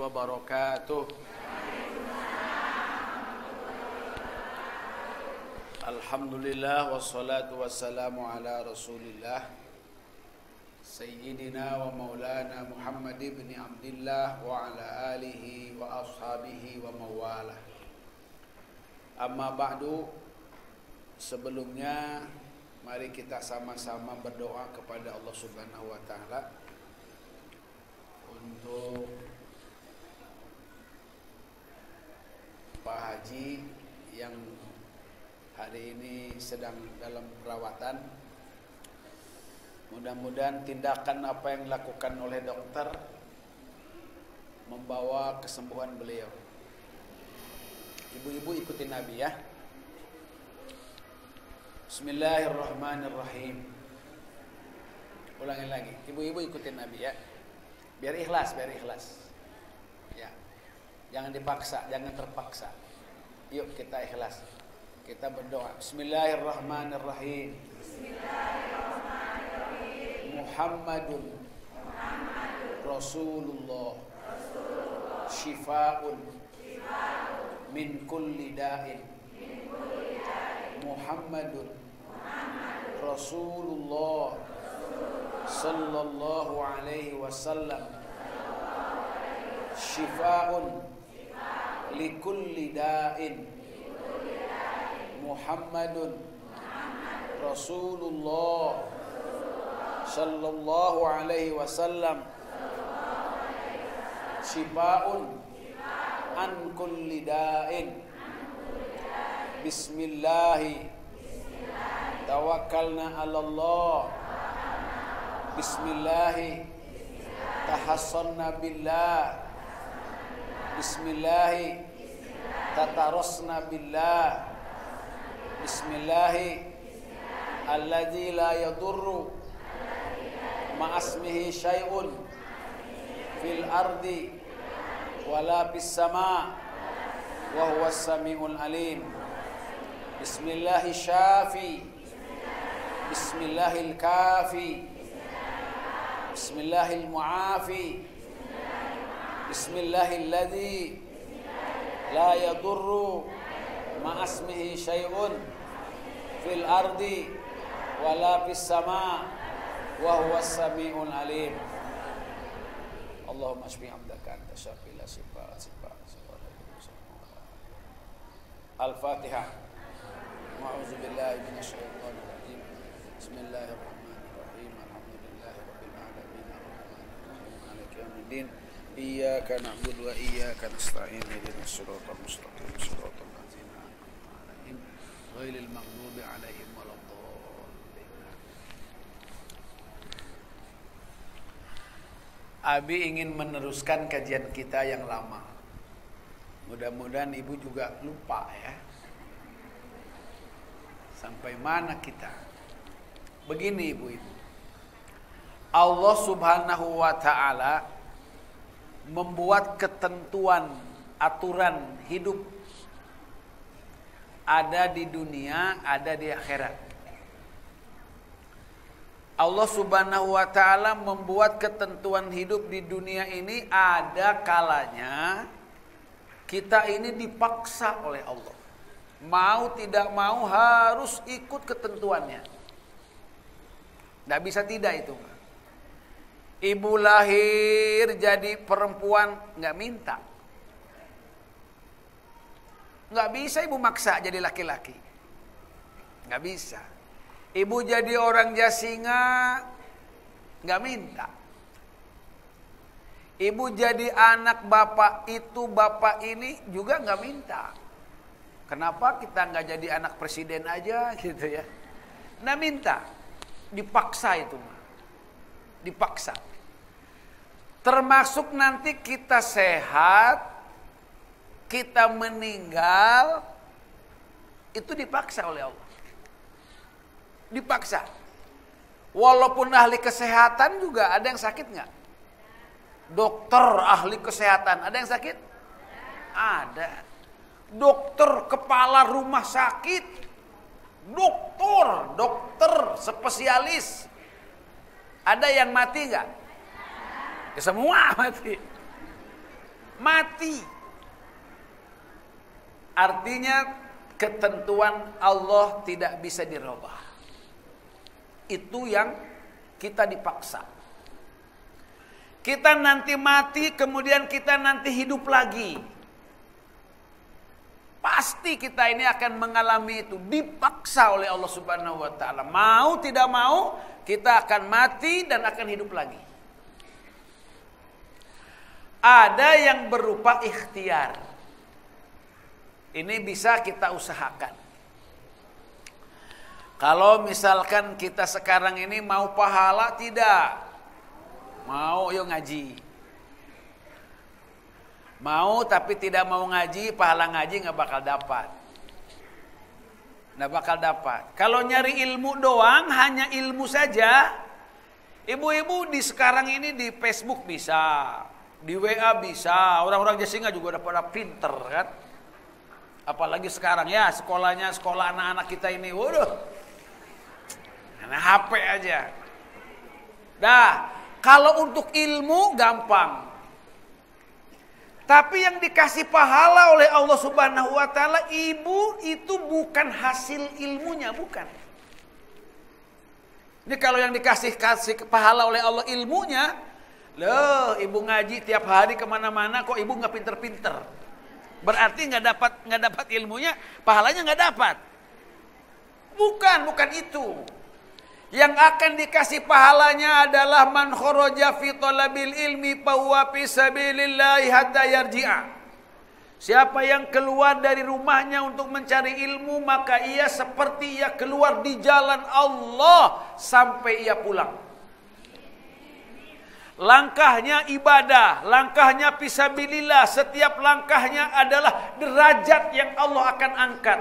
wabarakatuh. Alhamdulillah wassalatu wassalamu ala Rasulillah Sayyidina wa maulana Muhammad ibn Abdillah wa ala alihi wa ashabihi wa mawalah. Amma ba'du, sebelumnya mari kita sama-sama berdoa kepada Allah Subhanahu wa taala untuk Pak Haji yang hari ini sedang dalam perawatan. Mudah-mudahan tindakan apa yang dilakukan oleh dokter membawa kesembuhan beliau. Ibu-ibu ikutin Nabi ya. Bismillahirrahmanirrahim. Ulangin lagi. Ibu-ibu ikutin Nabi ya. Biar ikhlas. Ya. Jangan dipaksa, jangan terpaksa. Yuk kita ikhlas. Kita berdoa. Bismillahirrahmanirrahim. Muhammadun Rasulullah Shifa'un min kulli da'in. Muhammadun Rasulullah sallallahu alaihi wasallam Shifa'un likulli da'in. Muhammadun Rasulullah sallallahu alaihi wasallam Shifa'un an kulli da'in. Bismillahi tawakkalna 'ala Allah. Bismillahi tahassanna billah. Bismillahi tatarasna billah. Bismillahi alladzi la yadurru ma'asmihi syai'un fil ardi wala fis sama' wa huwas samiul alim. Bismillahi syafi. Bismillahil kafi. Bismillahil mu'afi. Bismillahil ladzi la yadurru ma'asmihi syai'un fil ardi wala fis sama' wa huwas samiul alim. Allahumma ashfi 'abdaka anta syafi la shifa. Al-Fatihah. A'udzu billahi minasy syaithanir rajim. Bismillahirrahmanirrahim. Alhamdulillahirabbil alamin. Arrahmanirrahim. Maliki yaumiddin. Iyyaka na'budu wa iyyaka nasta'in. Ihdinas siratal mustaqim. Siratal ladzina an'amta 'alaihim ghairil maghdubi 'alaihim waladdallin. Abi ingin meneruskan kajian kita yang lama. Mudah-mudahan ibu juga lupa ya. Sampai mana kita? Begini ibu-ibu. Allah Subhanahu wa taala membuat ketentuan, aturan hidup ada di dunia, ada di akhirat. Allah Subhanahu wa taala membuat ketentuan hidup di dunia ini ada kalanya kita ini dipaksa oleh Allah. Mau tidak mau harus ikut ketentuannya. Tidak bisa tidak itu. Ibu lahir jadi perempuan nggak minta. Nggak bisa ibu maksa jadi laki-laki. Nggak bisa. Ibu jadi orang Jasinga nggak minta. Ibu jadi anak bapak itu, bapak ini juga nggak minta. Kenapa kita nggak jadi anak presiden aja gitu ya? Nggak minta, dipaksa itu, dipaksa. Termasuk nanti kita sehat, kita meninggal, itu dipaksa oleh Allah. Dipaksa. Walaupun ahli kesehatan juga ada yang sakit nggak? Dokter ahli kesehatan, ada yang sakit? Ada. Dokter kepala rumah sakit, dokter spesialis, ada yang mati nggak? Ya, semua mati. mati. Artinya ketentuan Allah tidak bisa dirubah. Itu yang kita dipaksa. Kita nanti mati, kemudian kita nanti hidup lagi. Pasti kita ini akan mengalami itu, dipaksa oleh Allah Subhanahu wa taala. Mau tidak mau, kita akan mati dan akan hidup lagi. Ada yang berupa ikhtiar. Ini bisa kita usahakan. Kalau misalkan kita sekarang ini mau pahala, tidak. Mau yuk ngaji. Mau tapi tidak mau ngaji, pahala ngaji nggak bakal dapat. Nggak bakal dapat. Kalau nyari ilmu doang, hanya ilmu saja. Ibu-ibu di sekarang ini di Facebook bisa, di WA bisa. Orang-orang Jasinga juga udah pada pinter kan. Apalagi sekarang ya, sekolahnya sekolah anak-anak kita ini, waduh, nah, HP aja. Dah, kalau untuk ilmu gampang. Tapi yang dikasih pahala oleh Allah Subhanahu wa taala, ibu itu bukan hasil ilmunya, bukan. Ini kalau yang kasih pahala oleh Allah ilmunya, loh, ibu ngaji tiap hari kemana-mana, kok ibu nggak pinter-pinter? Berarti nggak dapat ilmunya, pahalanya nggak dapat. Bukan itu. Yang akan dikasih pahalanya adalah man kharaja fi talabil ilmi fa huwa fi sabilillah hatta yarji'a. Siapa yang keluar dari rumahnya untuk mencari ilmu, maka ia seperti ia keluar di jalan Allah sampai ia pulang. Langkahnya ibadah, langkahnya fisabilillah, setiap langkahnya adalah derajat yang Allah akan angkat.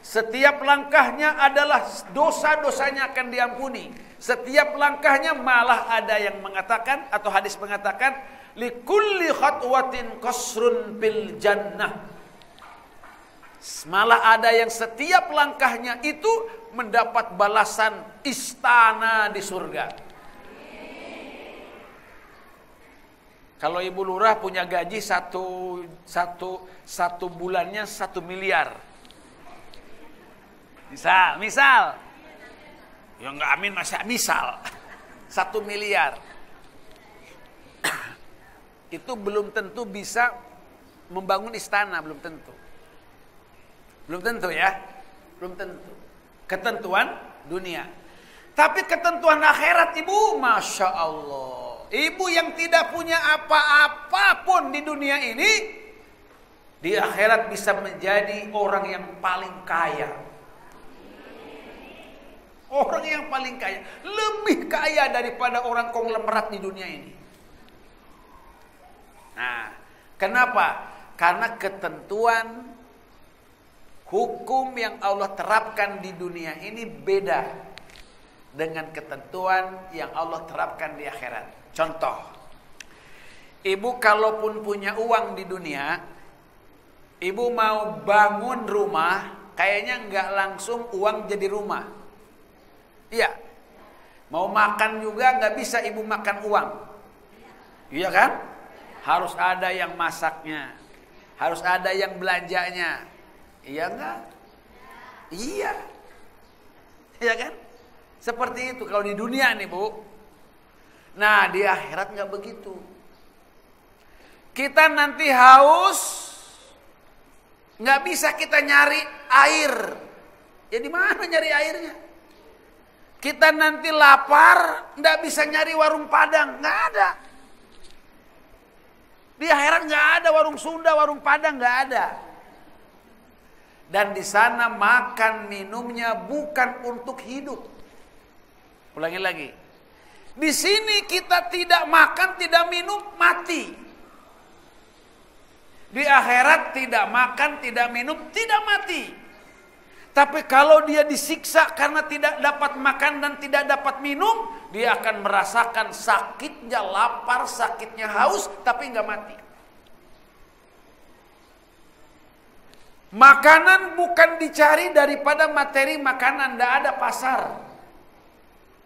Setiap langkahnya adalah dosa-dosanya akan diampuni. Setiap langkahnya malah ada yang mengatakan atau hadis mengatakan likulli khatwatin qasrun bil jannah. Malah ada yang setiap langkahnya itu mendapat balasan istana di surga. Kalau Ibu Lurah punya gaji satu bulannya 1 miliar. Misal. Ya enggak amin masa misal. 1 miliar. Itu belum tentu bisa membangun istana, belum tentu. Belum tentu ya. Belum tentu. Ketentuan dunia. Tapi ketentuan akhirat Ibu, Masya Allah. Ibu yang tidak punya apa-apa pun di dunia ini, di akhirat bisa menjadi orang yang paling kaya. Orang yang paling kaya, lebih kaya daripada orang konglomerat di dunia ini. Nah, kenapa? Karena ketentuan hukum yang Allah terapkan di dunia ini beda dengan ketentuan yang Allah terapkan di akhirat. Contoh, ibu kalaupun punya uang di dunia, ibu mau bangun rumah, kayaknya nggak langsung uang jadi rumah. Iya, mau makan juga nggak bisa ibu makan uang. Iya kan? Harus ada yang masaknya, harus ada yang belanjanya. Iya nggak? Iya, iya kan? Seperti itu kalau di dunia nih Bu. Nah di akhirat nggak begitu. Kita nanti haus, nggak bisa kita nyari air. Ya di mana nyari airnya? Kita nanti lapar, nggak bisa nyari warung Padang, nggak ada. Di akhirat nggak ada warung Sunda, warung Padang nggak ada. Dan di sana makan minumnya bukan untuk hidup. Ulangi lagi. Di sini kita tidak makan, tidak minum, mati. Di akhirat tidak makan, tidak minum, tidak mati. Tapi kalau dia disiksa karena tidak dapat makan dan tidak dapat minum, dia akan merasakan sakitnya lapar, sakitnya haus, tapi nggak mati. Makanan bukan dicari daripada materi makanan, nggak ada pasar,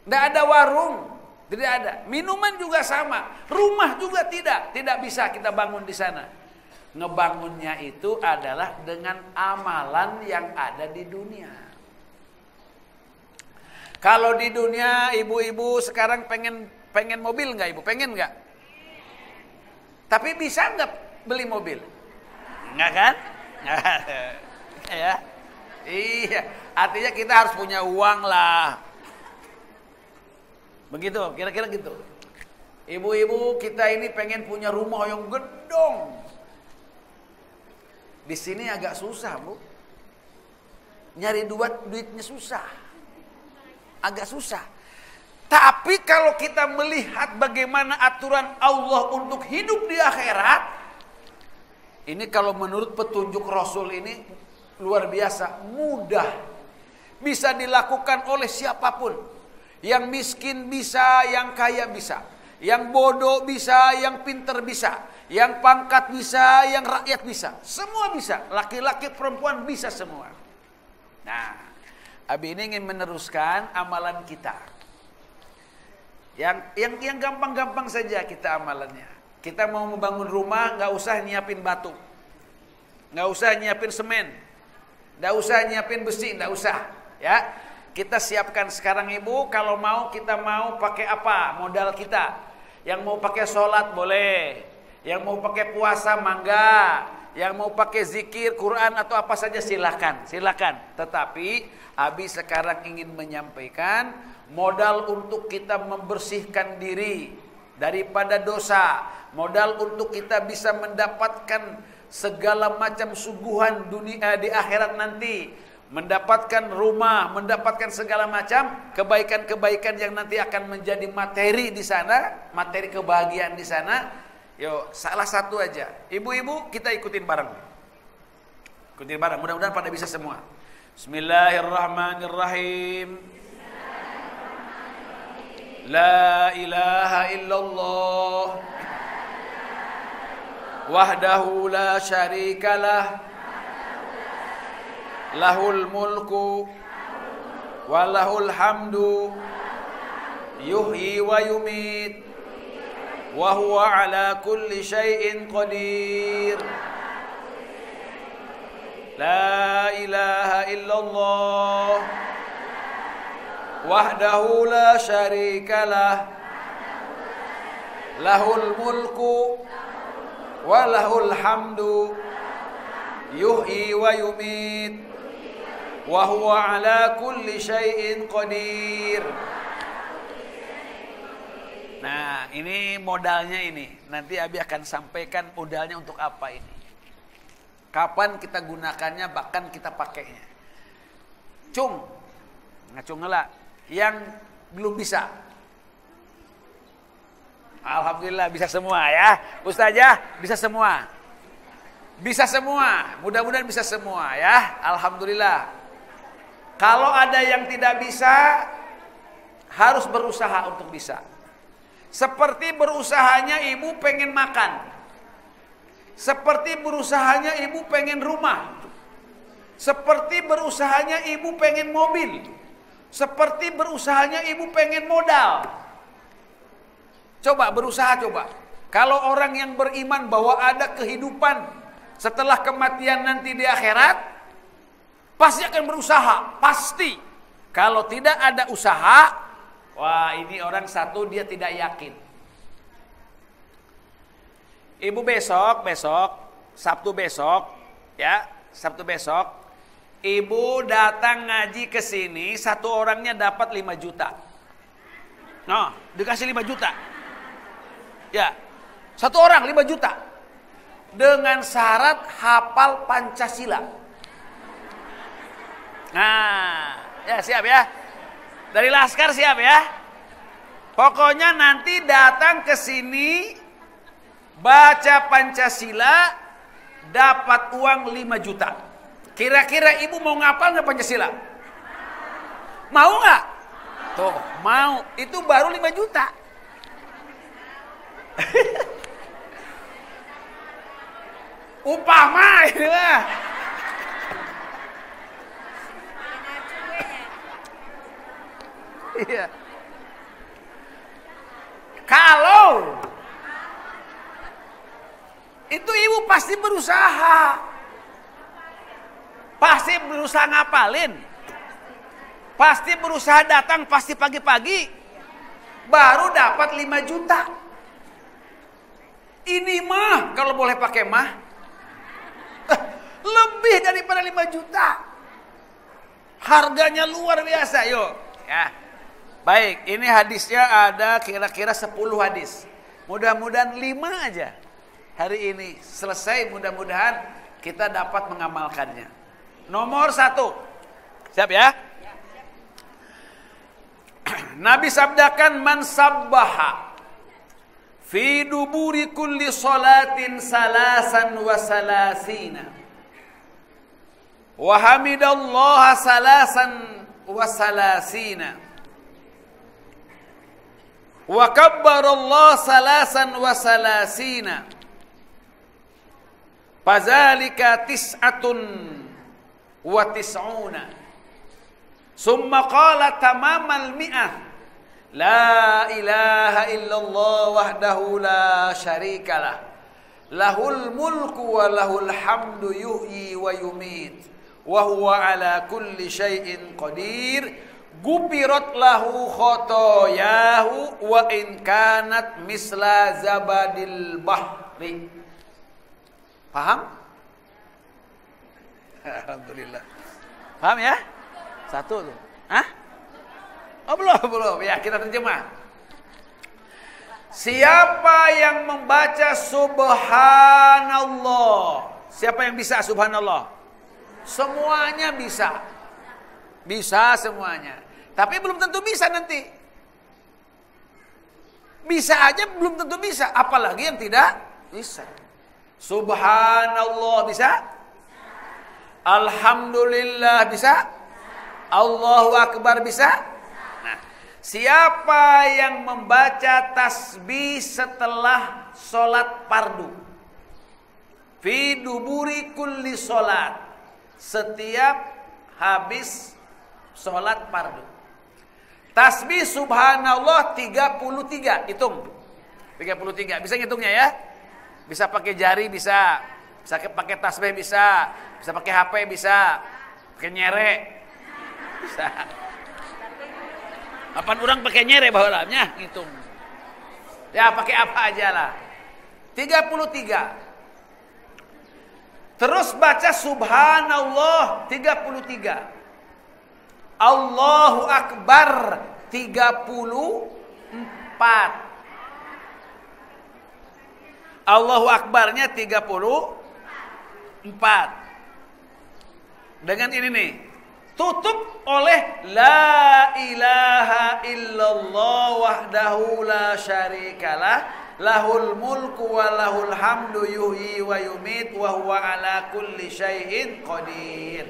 nggak ada warung, tidak ada. Minuman juga sama, rumah juga tidak bisa kita bangun di sana. Ngebangunnya itu adalah dengan amalan yang ada di dunia. Kalau di dunia ibu-ibu sekarang pengen mobil nggak ibu? Pengen nggak? Tapi bisa nggak beli mobil? Nggak kan? Ya. Iya. Artinya kita harus punya uang lah. Begitu, kira-kira gitu. Ibu-ibu kita ini pengen punya rumah yang gedong. Di sini agak susah, Bu. Nyari duitnya susah. Agak susah. Tapi kalau kita melihat bagaimana aturan Allah untuk hidup di akhirat, ini kalau menurut petunjuk Rasul ini luar biasa, mudah. Bisa dilakukan oleh siapapun. Yang miskin bisa, yang kaya bisa. Yang bodoh bisa, yang pinter bisa. Yang pangkat bisa, yang rakyat bisa. Semua bisa. Laki-laki, perempuan bisa semua. Nah, Abi ini ingin meneruskan amalan kita. Yang gampang-gampang saja kita amalannya. Kita mau membangun rumah, nggak usah nyiapin batu. Nggak usah nyiapin semen. Nggak usah nyiapin besi, nggak usah. Ya, kita siapkan sekarang ibu. Kalau mau kita mau pakai apa? Modal kita. Yang mau pakai sholat boleh. Yang mau pakai puasa mangga, yang mau pakai zikir, Quran atau apa saja silakan. Tetapi Abi sekarang ingin menyampaikan modal untuk kita membersihkan diri daripada dosa, modal untuk kita bisa mendapatkan segala macam suguhan dunia di akhirat nanti, mendapatkan rumah, mendapatkan segala macam kebaikan-kebaikan yang nanti akan menjadi materi di sana, materi kebahagiaan di sana. Yo, salah satu aja. Ibu-ibu kita ikutin bareng. Mudah-mudahan pada bisa semua. Bismillahirrahmanirrahim. La ilaha illallah. Wahdahu la syarikalah. Lahul mulku wa lahul hamdu. Yuhyi wa yumit. Wa huwa ala kulli syai'in qadir. La ilaha illallah wahdahu la syarikalah lahul mulku wa lahul hamdu yuhyi wa yumit wa huwa ala kulli syai'in qadir. Nah, ini modalnya ini. Nanti Abi akan sampaikan modalnya untuk apa ini. Kapan kita gunakannya, bahkan kita pakainya. Ngacung lah. Yang belum bisa. Alhamdulillah bisa semua ya. Ustazah bisa semua. Bisa semua. Mudah-mudahan bisa semua ya. Alhamdulillah. Kalau ada yang tidak bisa, harus berusaha untuk bisa. Seperti berusahanya ibu pengen makan. Seperti berusahanya ibu pengen rumah. Seperti berusahanya ibu pengen mobil. Seperti berusahanya ibu pengen modal. Coba berusaha coba. Kalau orang yang beriman bahwa ada kehidupan setelah kematian nanti di akhirat, pasti akan berusaha. Pasti. Kalau tidak ada usaha, wah, ini orang satu dia tidak yakin. Ibu besok, Sabtu besok, ibu datang ngaji ke sini, satu orangnya dapat 5 juta. Nah, dikasih 5 juta. Ya, satu orang 5 juta. Dengan syarat hafal Pancasila. Nah, ya siap ya. Dari Laskar siap ya. Pokoknya nanti datang ke sini, baca Pancasila, dapat uang 5 juta. Kira-kira ibu mau ngapal nggak Pancasila? Mau nggak? Tuh, mau. Itu baru 5 juta. Upama ini lah. Iya. Kalau itu ibu pasti berusaha. Pasti berusaha ngapalin. Pasti berusaha datang, pasti pagi-pagi. Baru dapat 5 juta. Ini mah, kalau boleh pakai mah, lebih daripada 5 juta. Harganya luar biasa, yuk. Ya. Baik, ini hadisnya ada kira-kira 10 hadis. Mudah-mudahan 5 aja. Hari ini selesai, mudah-mudahan kita dapat mengamalkannya. Nomor 1. Siap ya? Nabi sabdakan, man sabbaha fi duburi kulli salatin salasan wa salasina wa hamidallaha salasan wa salasina wa kabbarallaha salasan wa salasina fazalika tis'atun wa tis'una summa qala tamamal mi'ah la ilaha illallah wahdahu la syarikalah lahul mulku wa lahul hamdu yuhyi wa yumit wa huwa ala kulli syai'in qadir gupirat lahu khotoyahu wa in kanat misla zabadil bahri. Paham? Alhamdulillah. Paham ya? 1 tuh. Hah? Oh belum. Ya, kita terjemah. Siapa yang membaca subhanallah? Siapa yang bisa subhanallah? Semuanya bisa. Bisa semuanya. Tapi belum tentu bisa nanti. Bisa aja belum tentu bisa. Apalagi yang tidak bisa. Subhanallah bisa? Alhamdulillah bisa? Allahu Akbar bisa? Nah, siapa yang membaca tasbih setelah sholat fardu? Fi duburi kulli sholat. Setiap habis sholat fardu. Tasbih subhanallah 33. Hitung. 33. Bisa ngitungnya ya? Bisa pakai jari bisa. Bisa pakai tasbih bisa. Bisa pakai HP bisa. Pakai nyerek. Bisa. 8 orang pakai nyere bawalamnya ngitung. Ya pakai apa aja lah. 33. Terus baca subhanallah 33. Allahu Akbar 34. Allahu Akbarnya 34. Dengan ini nih. Tutup oleh la ilaha illallah wahdahu la syarikalah lahul mulku wa lahul hamdu yuhyi wa yumit wa huwa ala kulli syai'in qadir.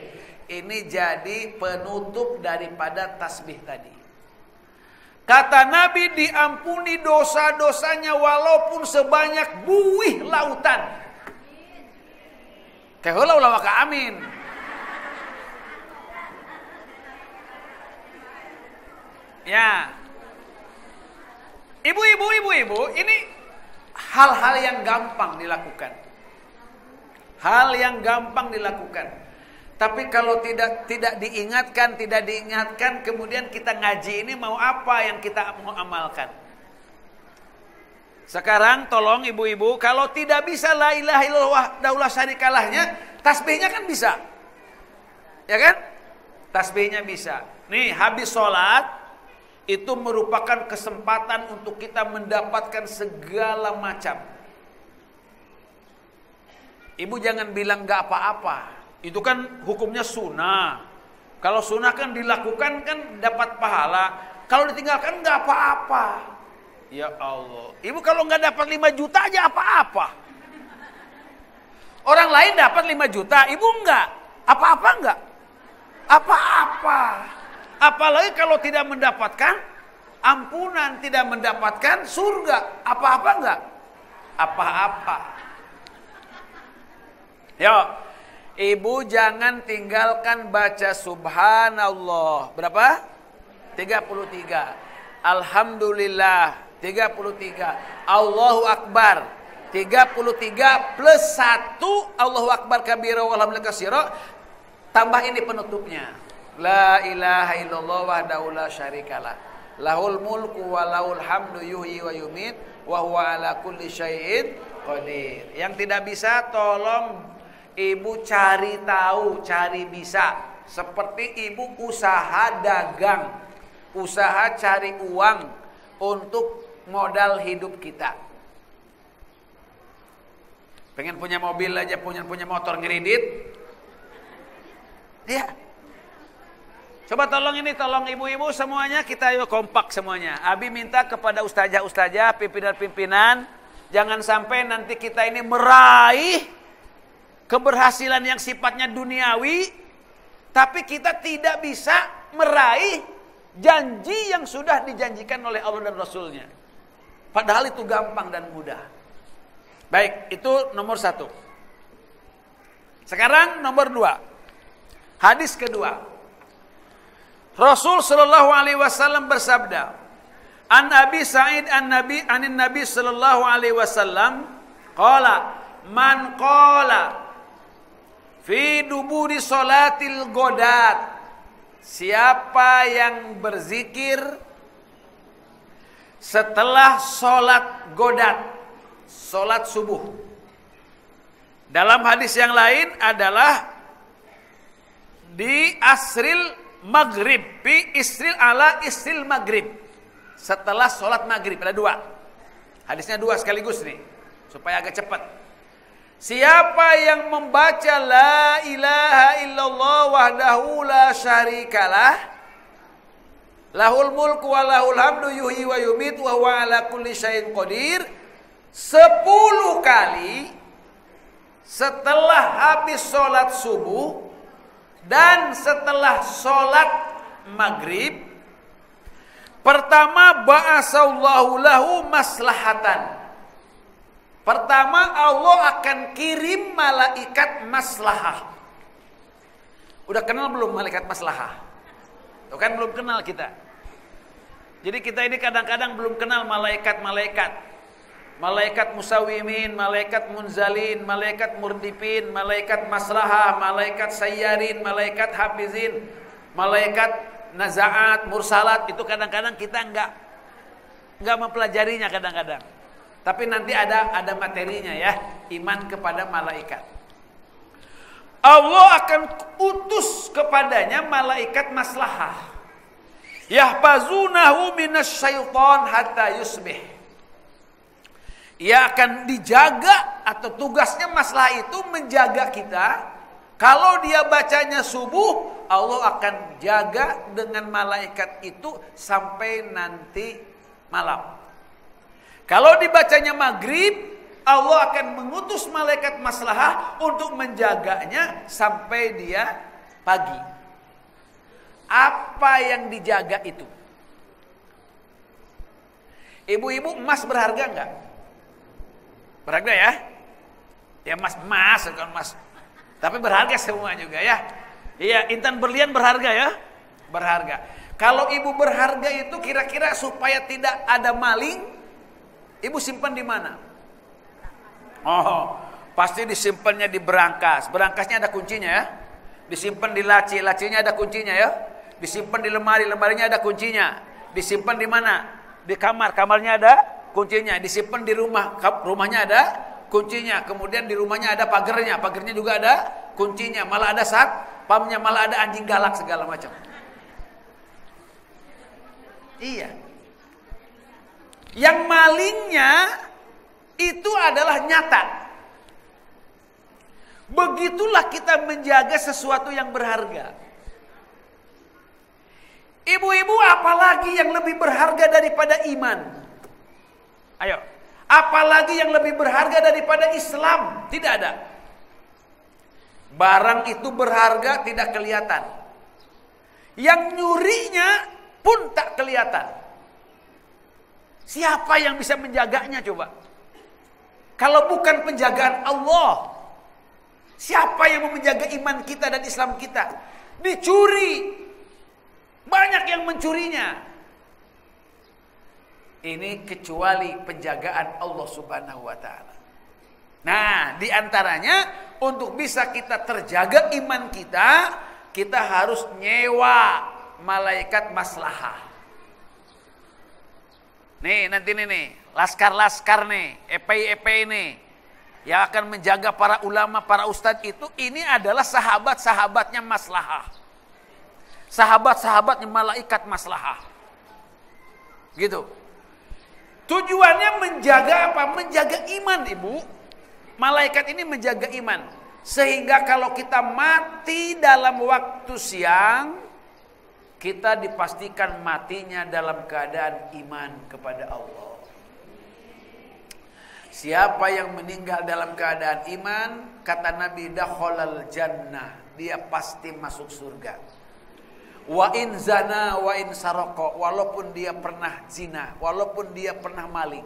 Ini jadi penutup daripada tasbih tadi. Kata Nabi diampuni dosa-dosanya walaupun sebanyak buih lautan. Kaheula ulah maka amin. Ya, ibu-ibu, ini hal-hal yang gampang dilakukan. Hal yang gampang dilakukan. Tapi kalau tidak diingatkan, kemudian kita ngaji ini mau apa yang kita mau amalkan? Sekarang tolong ibu-ibu, kalau tidak bisa la ilaha illallah daulah syarikalahnya, tasbihnya kan bisa. Ya kan? Tasbihnya bisa. Nih, habis sholat itu merupakan kesempatan untuk kita mendapatkan segala macam. Ibu jangan bilang gak apa-apa. Itu kan hukumnya sunnah. Kalau sunnah kan dilakukan kan dapat pahala. Kalau ditinggalkan gak apa-apa. Ya Allah. Ibu kalau gak dapat 5 juta aja apa-apa. Orang lain dapat 5 juta, ibu enggak. Apa-apa enggak? Apa-apa. Apalagi kalau tidak mendapatkan ampunan, tidak mendapatkan surga. Apa-apa enggak? Apa-apa. Yuk, ibu jangan tinggalkan baca subhanallah. Berapa? 33. Alhamdulillah 33. Allahu Akbar 33 plus 1 Allahu Akbar kabira walhamdulillah katsira, tambah ini penutupnya. La ilaha illallah wahdahu la syarikalah. Lahul mulku wa lahul hamdu yuhyi wa yumit wa huwa ala kulli syai'in qadir. Yang tidak bisa tolong ibu cari tahu, cari bisa. Seperti ibu usaha dagang, usaha cari uang untuk modal hidup kita. Pengen punya mobil aja, punya motor ngeridit. Ya. Coba tolong ibu-ibu semuanya, kita yuk kompak semuanya. Abi minta kepada ustazah-ustazah, pimpinan-pimpinan, jangan sampai nanti kita ini meraih keberhasilan yang sifatnya duniawi, tapi kita tidak bisa meraih janji yang sudah dijanjikan oleh Allah dan Rasulnya. Padahal itu gampang dan mudah. Baik, itu nomor 1. Sekarang nomor 2. Hadis kedua. Rasul sallallahu alaihi wasallam bersabda, An Abi Sa'id anin Nabi sallallahu alaihi wasallam qala man qala fi duburi salatil godat, siapa yang berzikir setelah salat godat, salat subuh. Dalam hadis yang lain adalah di asril maghrib, fi isril ala isril maghrib, setelah sholat maghrib. Ada 2 hadisnya, 2 sekaligus nih supaya agak cepat. Siapa yang membaca la ilaha illallah wahdahu la syarikalah, lahul mulku wa lahul hamdu yuhyi wa yumit wa huwa ala kulli syai'in qadir, 10 kali setelah habis sholat subuh dan setelah sholat maghrib. Pertama, ba'asallahu lahu maslahatan. Pertama, Allah akan kirim malaikat maslahah. Udah kenal belum malaikat maslahah? Tuh kan belum kenal kita. Jadi kita ini kadang-kadang belum kenal malaikat-malaikat. Malaikat musawimin, malaikat munzalin, malaikat murdipin, malaikat maslahah, malaikat sayyarin, malaikat hafizin, malaikat nazaat, mursalat. Itu kadang-kadang kita enggak mempelajarinya kadang-kadang. Tapi nanti ada materinya ya, iman kepada malaikat. Allah akan utus kepadanya malaikat maslahah. Yahfazunahu minasyaiton hatta yusbih. Ia akan dijaga, atau tugasnya maslahah itu menjaga kita. Kalau dia bacanya subuh, Allah akan jaga dengan malaikat itu sampai nanti malam. Kalau dibacanya maghrib, Allah akan mengutus malaikat maslahah untuk menjaganya sampai dia pagi. Apa yang dijaga itu? Ibu-ibu, emas berharga enggak? Berharga ya? Ya emas kan emas. Tapi berharga semua juga ya. Iya, intan berlian berharga ya? Berharga. Kalau ibu berharga itu kira-kira supaya tidak ada maling, ibu simpan di mana? Oh, pasti disimpannya di berangkas. Berangkasnya ada kuncinya ya. Disimpan di laci, lacinya ada kuncinya ya. Disimpan di lemari, lemarinya ada kuncinya. Disimpan di mana? Di kamar, kamarnya ada kuncinya. Disimpan di rumah, rumahnya ada kuncinya. Kemudian di rumahnya ada pagernya, pagernya juga ada kuncinya. Malah ada satpamnya, malah ada anjing galak segala macam. Iya. Yang malingnya itu adalah nyata. Begitulah kita menjaga sesuatu yang berharga. Ibu-ibu, apalagi yang lebih berharga daripada iman? Ayo, apalagi yang lebih berharga daripada Islam? Tidak ada. Barang itu berharga tidak kelihatan. Yang nyurinya pun tak kelihatan. Siapa yang bisa menjaganya coba? Kalau bukan penjagaan Allah, siapa yang mau menjaga iman kita dan Islam kita? Dicuri. Banyak yang mencurinya. Ini kecuali penjagaan Allah Subhanahu wa ta'ala. Nah, diantaranya untuk bisa kita terjaga iman kita, kita harus nyewa malaikat maslahah. Nih, nanti nih, laskar-laskar nih, EPI nih, yang akan menjaga para ulama, para ustadz itu, ini adalah sahabat-sahabatnya maslahah. Sahabat-sahabatnya malaikat maslahah. Gitu. Tujuannya menjaga apa? Menjaga iman, Ibu. Malaikat ini menjaga iman. Sehingga kalau kita mati dalam waktu siang, kita dipastikan matinya dalam keadaan iman kepada Allah. Siapa yang meninggal dalam keadaan iman, kata Nabi, dakhalal jannah, dia pasti masuk surga. Wa in zana wa in saroko, walaupun dia pernah zina, walaupun dia pernah maling.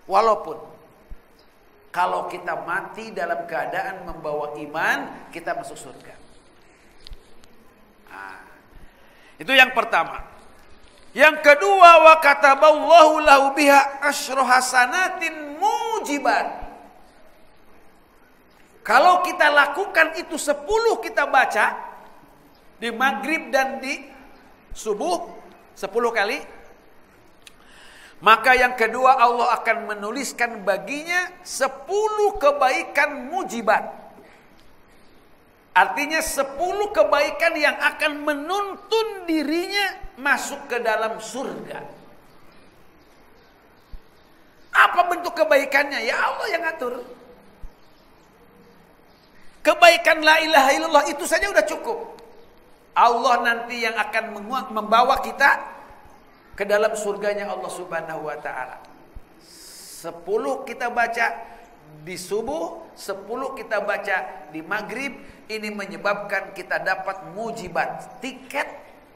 Walaupun kalau kita mati dalam keadaan membawa iman, kita masuk surga. Nah, itu yang pertama. Yang kedua, wa kataballahu lahu biha asyru hasanatin mujibat. Kalau kita lakukan itu 10 kita baca di maghrib dan di subuh 10 kali, maka yang kedua Allah akan menuliskan baginya 10 kebaikan mujibat. Artinya 10 kebaikan yang akan menuntun dirinya masuk ke dalam surga. Apa bentuk kebaikannya? Ya Allah yang atur. Kebaikan la ilaha illallah itu saja udah cukup. Allah nanti yang akan membawa kita ke dalam surganya Allah Subhanahu wa taala. 10 kita baca di subuh, 10 kita baca di maghrib, ini menyebabkan kita dapat mujibat, tiket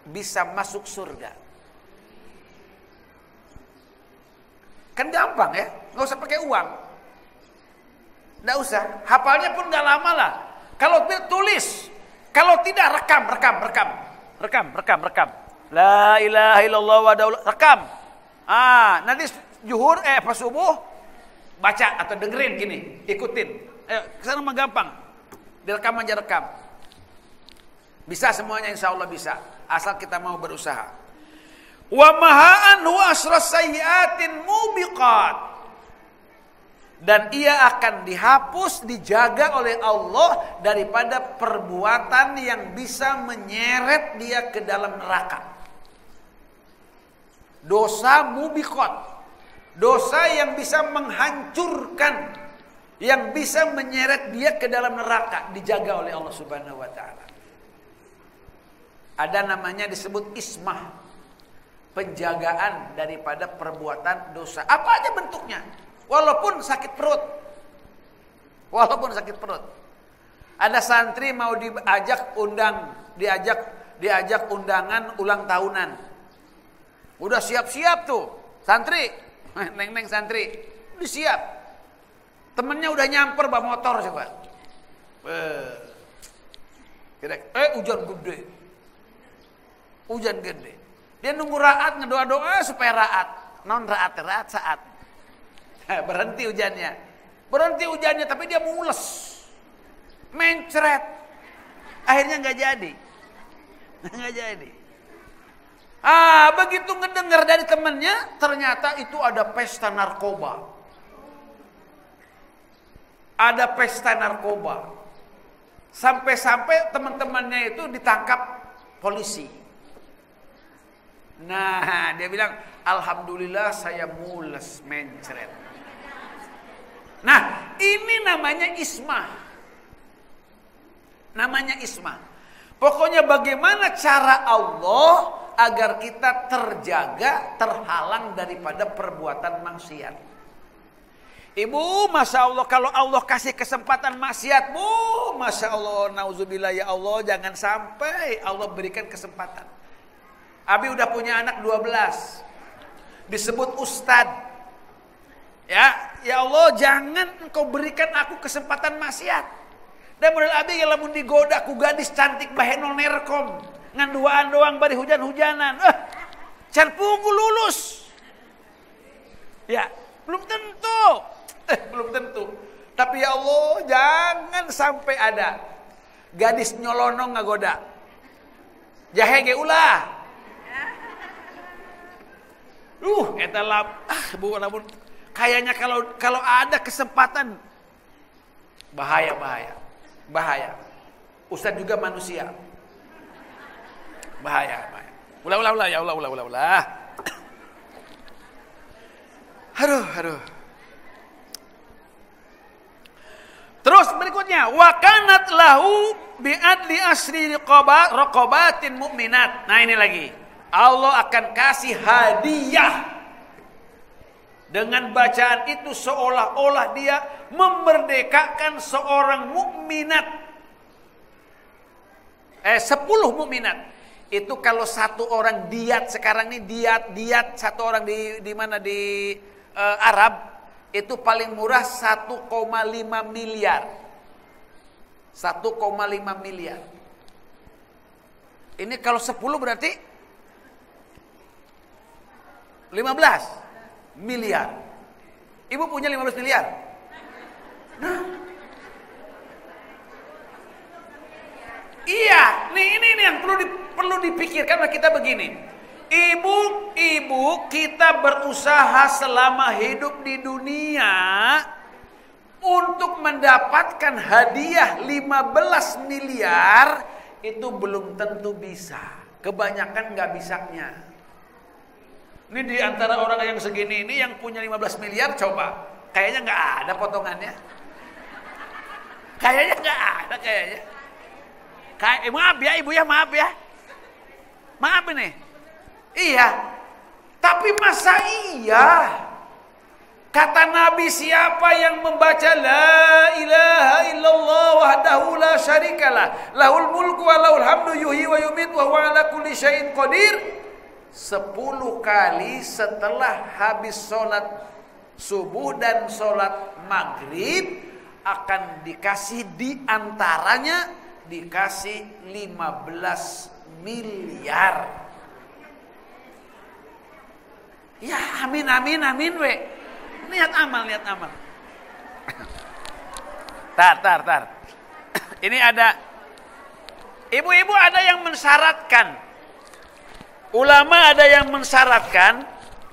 bisa masuk surga. Kan gampang ya, nggak usah pakai uang, nggak usah, hafalnya pun nggak lama lah. Kalau tulis, kalau tidak rekam. La ilaha illallah wa daulah, rekam. Nanti zuhur pas subuh baca atau dengerin gini, ikutin. Kesana mah gampang. Direkam aja, rekam. Bisa semuanya, insya Allah bisa. Asal kita mau berusaha. Wa maha'an wa asras sayyiatin mubiqat. Dan ia akan dihapus, dijaga oleh Allah daripada perbuatan yang bisa menyeret dia ke dalam neraka. Dosa mubiqat. Dosa yang bisa menghancurkan, yang bisa menyeret dia ke dalam neraka, dijaga oleh Allah Subhanahu wa taala. Ada namanya disebut ismah, penjagaan daripada perbuatan dosa. Apa aja bentuknya, walaupun sakit perut. Ada santri mau diajak undangan ulang tahunan. Udah siap-siap tuh santri, neng santri, udah siap. Temennya udah nyamper bawa motor coba. Hujan gede. Dia nunggu raat, ngedoa-doa supaya raat. Non raat saat. Berhenti hujannya, tapi dia mules. Mencret. Akhirnya nggak jadi. Begitu ngedengar dari temennya, ternyata itu ada pesta narkoba. Sampai-sampai teman-temannya itu ditangkap polisi. Nah, dia bilang, alhamdulillah saya mules, mencret. Nah, ini namanya ismah. Pokoknya bagaimana cara Allah agar kita terjaga, terhalang daripada perbuatan maksiat. Ibu, Masya Allah, kalau Allah kasih kesempatan maksiat, Masya Allah, nauzubillah ya Allah, jangan sampai Allah berikan kesempatan. Abi udah punya anak 12, disebut ustad. Ya Allah, jangan engkau berikan aku kesempatan maksiat. Dan modal abi yang lamun digoda ku gadis cantik bahenol nerkom, ngan duaan doang bari hujan-hujanan. Can punggu lulus. Ya. Belum tentu. Belum tentu. Tapi ya Allah, jangan sampai ada gadis nyolonong ngagoda. Jahe ge ulah. Eta Bu, lamun kayaknya kalau ada kesempatan bahaya. Ustaz juga manusia. Bahaya. Ulah ya Allah, ulah. Aduh. Terus berikutnya, wa kanat lahu bi'adli asri raqabatin mu'minat. Nah ini lagi. Allah akan kasih hadiah. Dengan bacaan itu seolah-olah dia memerdekakan seorang mukminat. 10 mukminat. Itu kalau satu orang diat sekarang ini diat satu orang di mana di Arab itu paling murah 1,5 miliar. 1,5 miliar. Ini kalau 10 berarti 15 miliar. Ibu punya 15 miliar? Nah. Iya, ini yang perlu dipikirkan kita begini. Ibu kita berusaha selama hidup di dunia untuk mendapatkan hadiah 15 miliar itu belum tentu bisa. Kebanyakan nggak bisanya. Ini di antara orang yang segini ini yang punya 15 miliar coba. Kayaknya nggak ada potongannya. Kayaknya nggak ada kayaknya. Maaf ya ibu ya, maaf ya. Maaf ini. Iya. Tapi masa iya? Kata Nabi, siapa yang membaca la ilaha illallah wahdahu la syarikalah lahul mulku wa lahul hamdu yuhyi wa yumiit wa huwa ala kulli syai'in qadir, 10 kali setelah habis sholat subuh dan sholat maghrib akan dikasih diantaranya dikasih 15 miliar. Ya amin we. Niat amal. Tar. Ini ada ibu-ibu ada yang mensyaratkan. Ulama ada yang mensyaratkan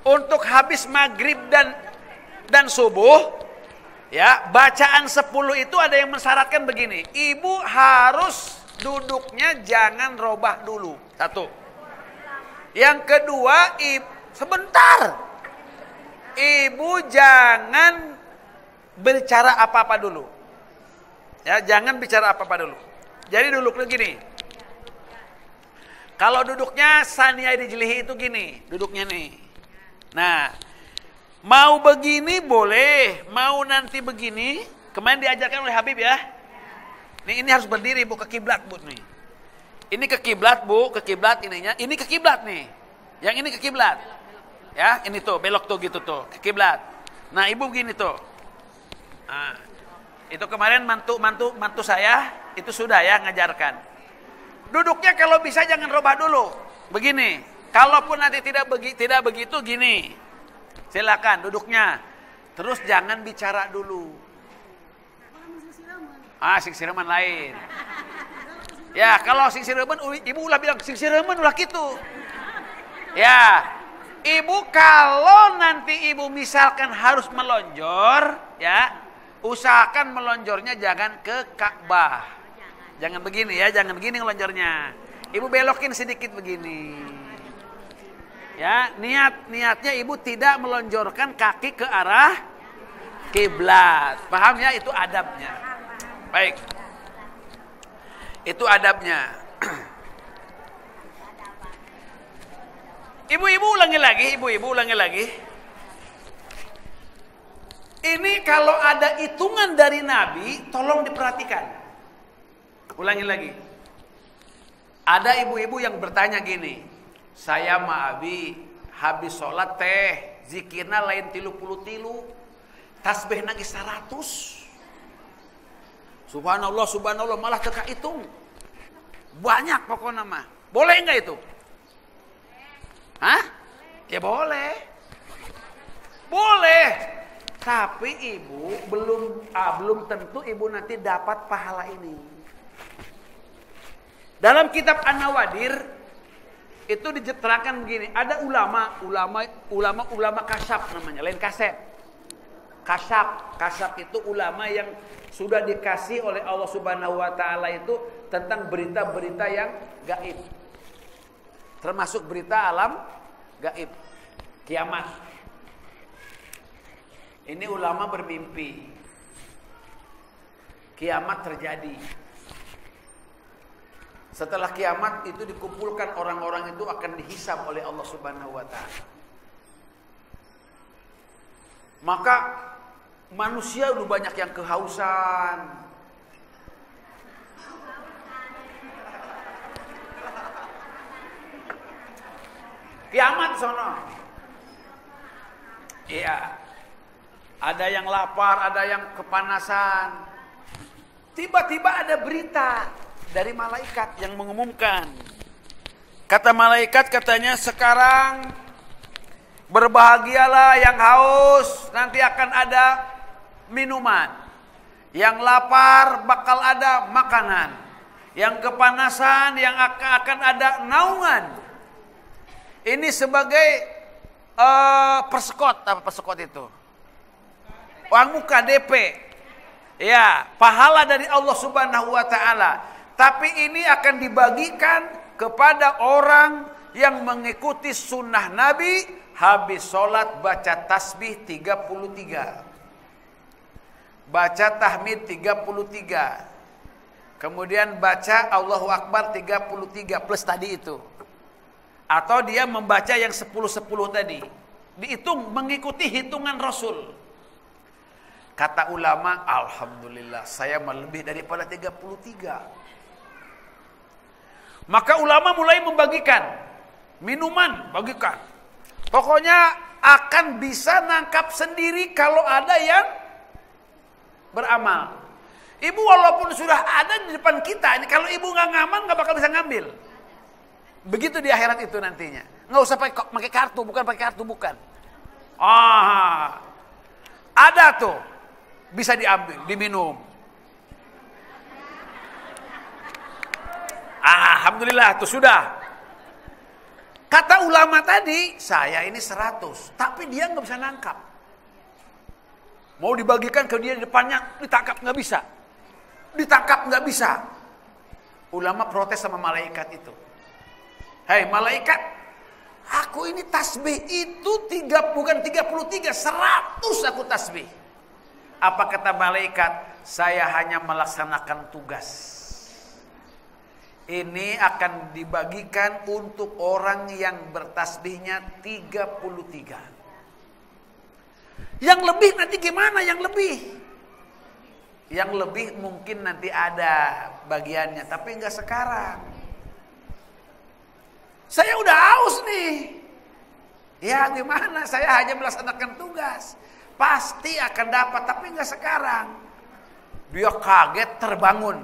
untuk habis maghrib dan subuh, ya, bacaan 10 itu ada yang mensyaratkan begini. Ibu harus duduknya jangan robah dulu. Satu. Yang kedua, sebentar. Ibu jangan bicara apa-apa dulu. Ya, jangan bicara apa-apa dulu. Jadi duduknya gini. Kalau duduknya sania dijelihi itu gini, duduknya nih. Nah, mau begini boleh, mau nanti begini. Kemarin diajarkan oleh Habib ya. Nih, ini harus berdiri Bu, ke kiblat Bu nih. Ini ke kiblat Bu, ke kiblat ininya. Ini ke kiblat nih. Yang ini ke kiblat. Ya, ini tuh belok tuh gitu tuh, ke kiblat. Nah, ibu begini tuh. Nah, itu kemarin mantu saya itu sudah ya ngajarkan. Duduknya kalau bisa jangan robah dulu. Begini. Kalaupun nanti tidak begitu gini. Silakan duduknya. Terus jangan bicara dulu. Sing siraman lain. Ya, kalau sing siraman ibu ulah bilang sing siraman ulah gitu. Ya. Ibu kalau nanti ibu misalkan harus melonjor, ya, usahakan melonjornya jangan ke Ka'bah. Jangan begini ya, jangan begini ngelonjornya. Ibu belokin sedikit begini. Ya, niatnya ibu tidak melonjorkan kaki ke arah kiblat. Paham ya? Itu adabnya. Baik. Itu adabnya. Ibu-ibu ulangi lagi. Ini kalau ada hitungan dari Nabi, tolong diperhatikan. Ulangi lagi. Ada ibu-ibu yang bertanya gini, saya ma abi habis sholat teh, zikirna lain 30 tilu, tasbih nagi 100. Subhanallah, malah teka hitung. Banyak pokoknya mah. Boleh enggak itu? Hah? Ya boleh. Boleh. Tapi ibu belum tentu ibu nanti dapat pahala ini. Dalam kitab An-Nawadir itu diterangkan begini, ada ulama kasyaf namanya, lain kasep. Kasyaf itu ulama yang sudah dikasih oleh Allah Subhanahu wa taala itu tentang berita-berita yang gaib. Termasuk berita alam gaib, kiamat. Ini ulama bermimpi kiamat terjadi. Setelah kiamat itu dikumpulkan orang-orang itu akan dihisab oleh Allah Subhanahu wa taala. Maka manusia udah banyak yang kehausan. Kiamat sono. Iya. Ada yang lapar, ada yang kepanasan. Tiba-tiba ada berita dari malaikat yang mengumumkan. Kata malaikat katanya, sekarang berbahagialah yang haus, nanti akan ada minuman. Yang lapar bakal ada makanan. Yang kepanasan yang akan ada naungan. Ini sebagai persekot, apa persekot itu? Uang muka DP. Ya, pahala dari Allah Subhanahu wa taala. Tapi ini akan dibagikan kepada orang yang mengikuti sunnah Nabi, habis sholat baca tasbih 33. Baca tahmid 33. Kemudian baca Allahu Akbar 33 plus tadi itu. Atau dia membaca yang 10-10 tadi. Dihitung mengikuti hitungan Rasul. Kata ulama, alhamdulillah saya lebih daripada 33. Maka ulama mulai membagikan minuman, bagikan. Pokoknya akan bisa nangkap sendiri kalau ada yang beramal. Ibu walaupun sudah ada di depan kita, ini kalau ibu nggak ngamal nggak bakal bisa ngambil. Begitu di akhirat itu nantinya. Nggak usah pakai kartu, bukan pakai kartu, bukan. Ada tuh, bisa diambil, diminum. Alhamdulillah, itu sudah. Kata ulama tadi, saya ini 100, tapi dia nggak bisa nangkap. Mau dibagikan ke dia di depannya, ditangkap nggak bisa. Ditangkap nggak bisa. Ulama protes sama malaikat itu. Hei malaikat, aku ini tasbih itu bukan 33, 100 aku tasbih. Apa kata malaikat? Saya hanya melaksanakan tugas. Ini akan dibagikan untuk orang yang bertasbihnya 33. Yang lebih nanti gimana yang lebih? Yang lebih mungkin nanti ada bagiannya, tapi enggak sekarang. Saya udah haus nih. Ya gimana? Saya hanya melaksanakan tugas. Pasti akan dapat, tapi enggak sekarang. Dia kaget terbangun.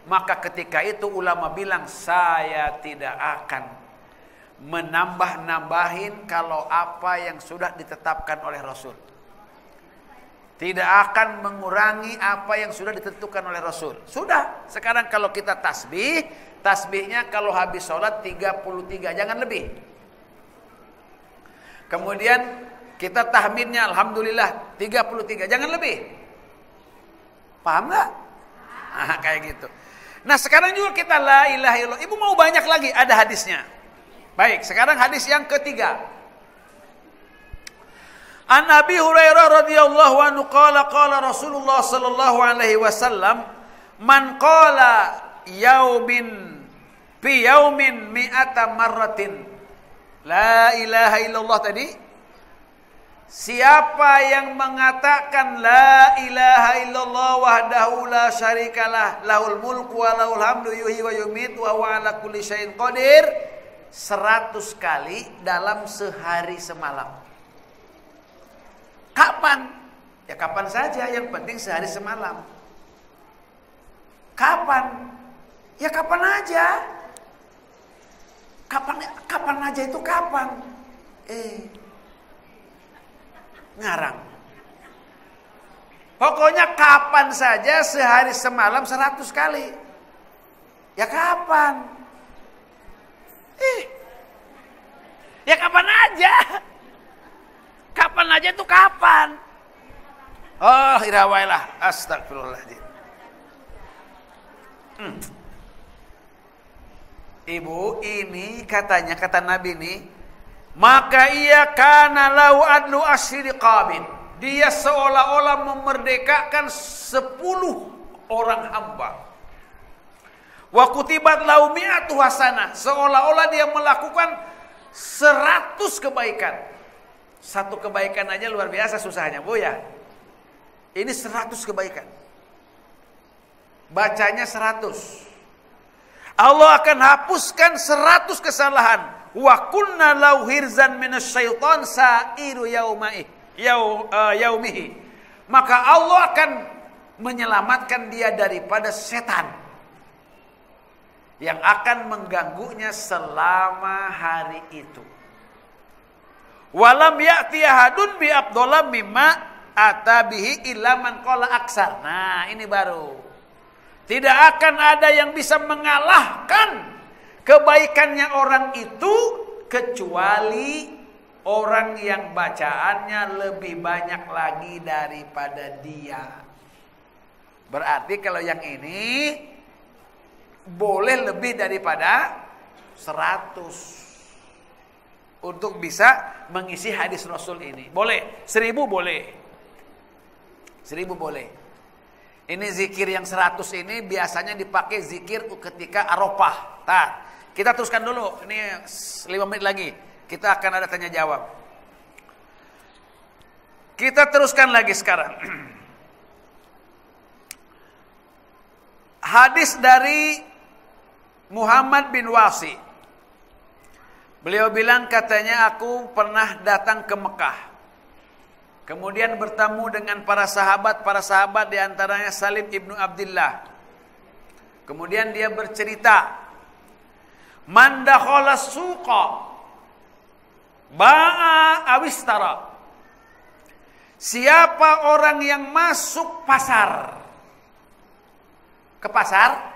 Maka ketika itu ulama bilang, saya tidak akan menambah-nambahin kalau apa yang sudah ditetapkan oleh Rasul. Tidak akan mengurangi apa yang sudah ditentukan oleh Rasul. Sudah, sekarang kalau kita tasbih, tasbihnya kalau habis sholat 33, jangan lebih. Kemudian kita tahmidnya alhamdulillah 33, jangan lebih. Paham nggak? Kayak gitu. Nah sekarang juga kita la ilaha illallah. Ibu mau banyak lagi, ada hadisnya. Baik, sekarang hadis yang ketiga. An Abi Hurairah radhiyallahu anhu qala Rasulullah sallallahu alaihi wasallam, man qala fi yaumin mi'ata marratin la ilaha illallah tadi. Siapa yang mengatakan la ilaha illallah wahdahu la syarikalah lahul mulku wa lahul hamdu yuhyi wa yumiitu wa huwa ala kulli syai'in qadir 100 kali dalam sehari semalam. Kapan? Ya kapan saja, yang penting sehari semalam. Kapan? Ya kapan aja. Kapan aja itu kapan? Ngarang. Pokoknya kapan saja sehari semalam 100 kali. Ya kapan? Ya kapan aja. Kapan aja tuh kapan? Oh, irawailah. Astagfirullahaladzim. Ibu, ini katanya, kata Nabi ini, maka ia kana lau adlu asyri qabin. Dia seolah-olah memerdekakan 10 orang hamba. Wa kutibat lau mi'atu hasanah. Seolah-olah dia melakukan 100 kebaikan. Satu kebaikan aja luar biasa susahnya, Bu ya. Ini 100 kebaikan. Bacanya 100. Allah akan hapuskan 100 kesalahan. Wa kunna lau hirzan minasyaiton sa'iru yaumihi. Maka Allah akan menyelamatkan dia daripada setan yang akan mengganggunya selama hari itu. Walam ya'ti ahadun bi afdhalam mimma atabihi illa man qala aksar. Nah, ini baru. Tidak akan ada yang bisa mengalahkan kebaikannya orang itu kecuali orang yang bacaannya lebih banyak lagi daripada dia. Berarti kalau yang ini boleh lebih daripada 100 untuk bisa mengisi hadis Rasul ini. Boleh, 1000 boleh. 1000 boleh. Ini zikir yang 100 ini biasanya dipakai zikir ketika Arafah. Kita teruskan dulu. Ini 5 menit lagi. Kita akan ada tanya jawab. Kita teruskan lagi sekarang. Hadis dari Muhammad bin Wasi. Beliau bilang katanya aku pernah datang ke Mekah. Kemudian bertemu dengan para sahabat diantaranya Salim ibnu Abdillah. Kemudian dia bercerita, man dakhala suqa ba'a awistara. Siapa orang yang masuk pasar? Ke pasar?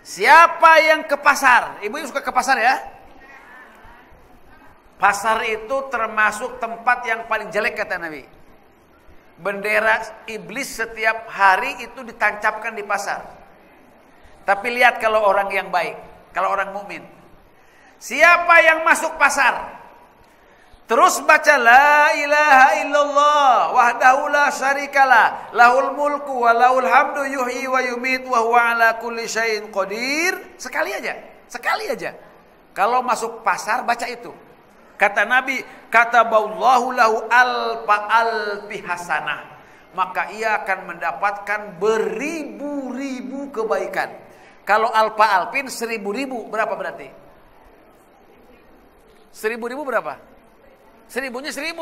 Siapa yang ke pasar? Ibu suka ke pasar ya? Pasar itu termasuk tempat yang paling jelek kata Nabi. Bendera iblis setiap hari itu ditancapkan di pasar. Tapi lihat kalau orang yang baik, kalau orang mukmin. Siapa yang masuk pasar? Terus baca la ilaha illallah wahdahu la syarikalah lahul mulku wa lahul hamdu yuhyi wa yumit wa huwa ala kulli syai'in qadir. Sekali aja. Kalau masuk pasar baca itu. Kata Nabi, kataballahu lahu alfi hasanah. Maka ia akan mendapatkan beribu-ribu kebaikan. Kalau alpin 1000 ribu berapa berarti? 1000 ribu berapa? 1000-nya 1000.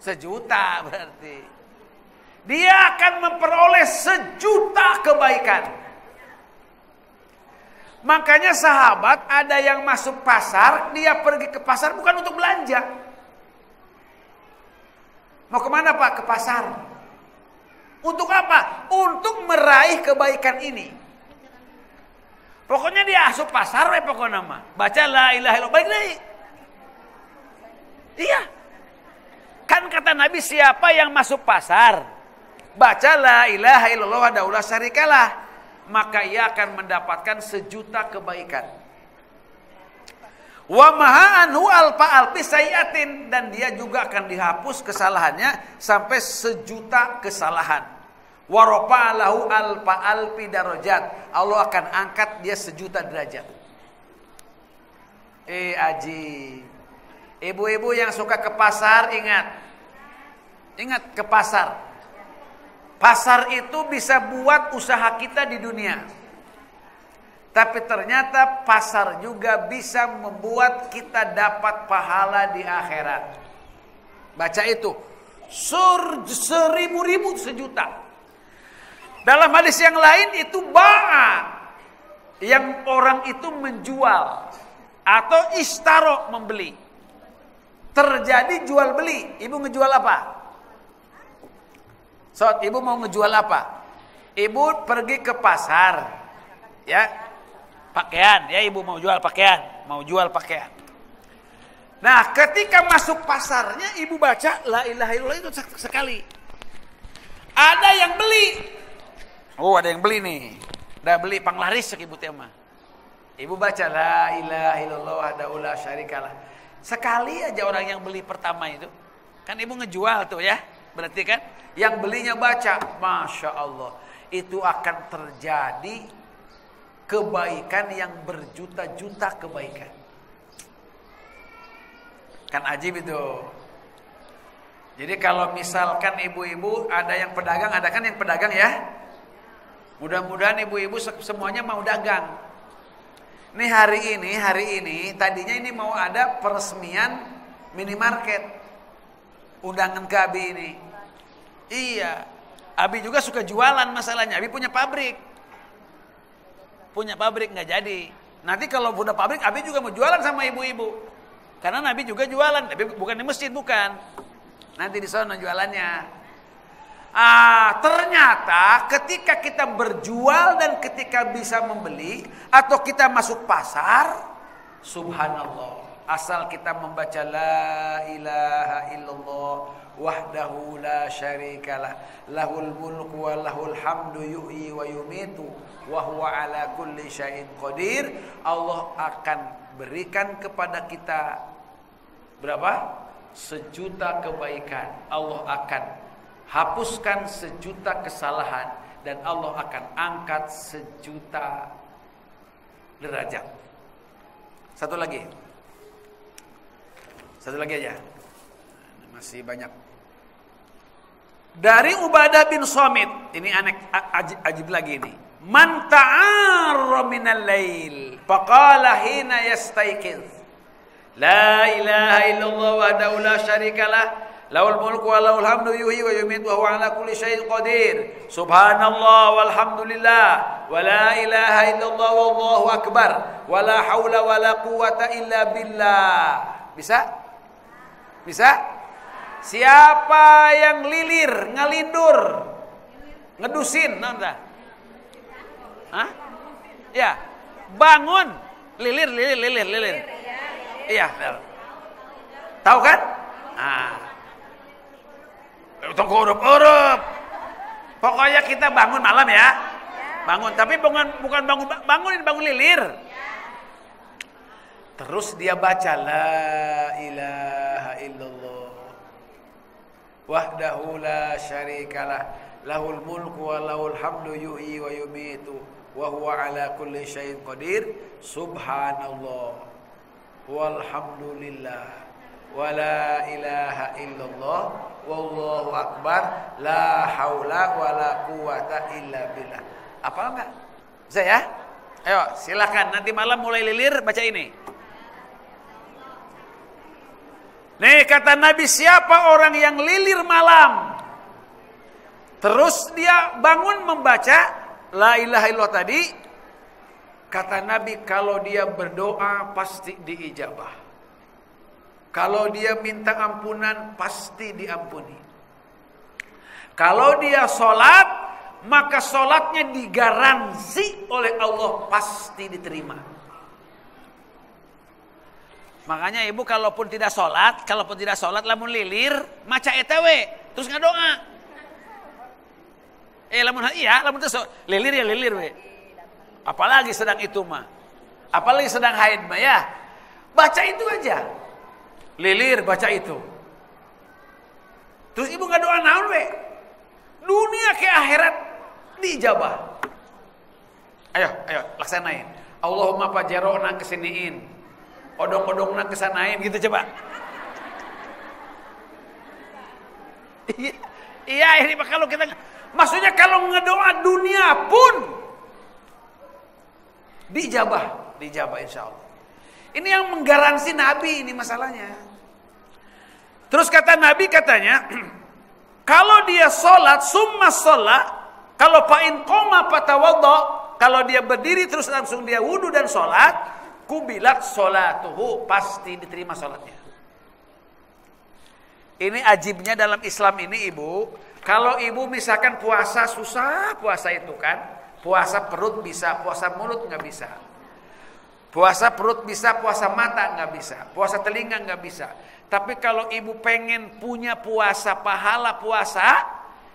1 juta berarti. Dia akan memperoleh 1 juta kebaikan. Makanya sahabat ada yang masuk pasar, dia pergi ke pasar bukan untuk belanja. Mau kemana Pak? Ke pasar. Untuk apa? Untuk meraih kebaikan ini. Pokoknya dia masuk pasar, pokoknya nama. Baca la ilaha illallah, balik lagi. Iya. Kan kata Nabi siapa yang masuk pasar, baca la ilaha illallah wahdahu la syarikalah, maka ia akan mendapatkan 1 juta kebaikan. Wa maha anhu alfi sayiatin, dan dia juga akan dihapus kesalahannya sampai 1 juta kesalahan. Wa rafa'alahu alfi darajat, Allah akan angkat dia 1 juta derajat. Aji. Ibu-ibu yang suka ke pasar ingat ke pasar. Pasar itu bisa buat usaha kita di dunia. Tapi ternyata pasar juga bisa membuat kita dapat pahala di akhirat. Baca itu. 1000 ribu 1 juta. Dalam hadis yang lain itu ba'a. Yang orang itu menjual. Atau istaro membeli. Terjadi jual beli. Ibu ngejual apa? So, ibu mau ngejual apa? Ibu pergi ke pasar, ya, pakaian, ya ibu mau jual pakaian. Nah, ketika masuk pasarnya, ibu baca la ilaha illallah itu sekali. Ada yang beli. Oh, ada yang beli nih. Udah beli panglaris ibu tema. Ibu baca la ilaha illallah wahdahu la syarikalah. Sekali aja orang yang beli pertama itu, kan ibu ngejual tuh ya. Berarti kan yang belinya baca, Masya Allah, itu akan terjadi kebaikan yang berjuta-juta kebaikan. Kan ajib itu. Jadi kalau misalkan ibu-ibu ada yang pedagang, ada kan yang pedagang ya. Mudah-mudahan ibu-ibu semuanya mau dagang. Nih hari ini tadinya ini mau ada peresmian minimarket. Undangan ke Abi ini. Iya. Abi juga suka jualan masalahnya. Abi punya pabrik. Nggak jadi. Nanti kalau udah pabrik, Abi juga mau jualan sama ibu-ibu. Karena Nabi juga jualan, tapi bukan di masjid, bukan. Nanti di sana jualannya. Ternyata ketika kita berjual dan ketika bisa membeli atau kita masuk pasar, subhanallah, asal kita membaca la ilaha illallah wahdahu la syarikalah lahul mulku wa lahul hamdu yuhyi wa yumitu wa huwa ala kulli syai'in qadir, Allah akan berikan kepada kita berapa? 1.000.000 kebaikan. Allah akan hapuskan 1.000.000 kesalahan dan Allah akan angkat 1.000.000 derajat. Satu lagi aja. Masih banyak. Dari Ubadah bin Samit, ini aneh ajib lagi ini. Man ta'arra minal lail faqala hina yastayqiz la ilaha illallah wahdahu la syarikalah lahul mulku wa lahul hamdu yuhyi wa yumiitu wa huwa ala kulli syai'in qadir subhanallah walhamdulillah wa la ilaha illallah wallahu akbar wa la haula wa la quwwata illa billah. Bisa? Siapa yang lilir, ngalindur, ngedusin, nanda? Hah? Ya, bangun, lilir. Iya, tahu kan? Tunggu urup. Pokoknya kita bangun malam ya, bangun. Tapi bukan bangun lilir. Terus dia baca la ilaha illallah wahdahu la syarikalah lahul mulku wa lahul hamdu yuhyi wa yumiitu wa huwa ala kulli syai'in qadir subhanallah walhamdulillah wa la ilaha illallah wallahu akbar la haula wa la quwwata illa billah. Hafal enggak? Bisa ya? Ayo silakan, nanti malam mulai lilir baca ini. Nih kata Nabi, siapa orang yang lilir malam terus dia bangun membaca la ilaha illallah tadi, kata Nabi kalau dia berdoa pasti diijabah. Kalau dia minta ampunan pasti diampuni. Kalau dia sholat, maka sholatnya digaransi oleh Allah pasti diterima. Makanya ibu kalaupun tidak sholat lamun lilir, maca ETW, terus ngadoa. Lamun terus lilir ya lilir we. Apalagi sedang itu mah. Apalagi sedang haid mah ya. Baca itu aja. Lilir baca itu. Terus ibu ngadoa naon we? Dunia ke akhirat dijabah. Ayo laksanain. Allahumma pajarona kesiniin. Odong-odongna kesanain gitu coba. Iya ini kalau kita maksudnya kalau ngedoa dunia pun dijabah insyaallah. Ini yang menggaransi Nabi ini masalahnya. Terus kata Nabi katanya kalau dia sholat summa sholat, kalau fa'in qoma fatawaddo, kalau dia berdiri terus langsung dia wudu dan sholat, kubilat sholatuhu, pasti diterima sholatnya. Ini ajibnya dalam Islam ini ibu, Kalau ibu misalkan puasa susah, puasa itu kan, puasa perut bisa, puasa mulut nggak bisa. Puasa perut bisa, puasa mata nggak bisa, puasa telinga nggak bisa. Tapi kalau ibu pengen punya puasa, pahala puasa,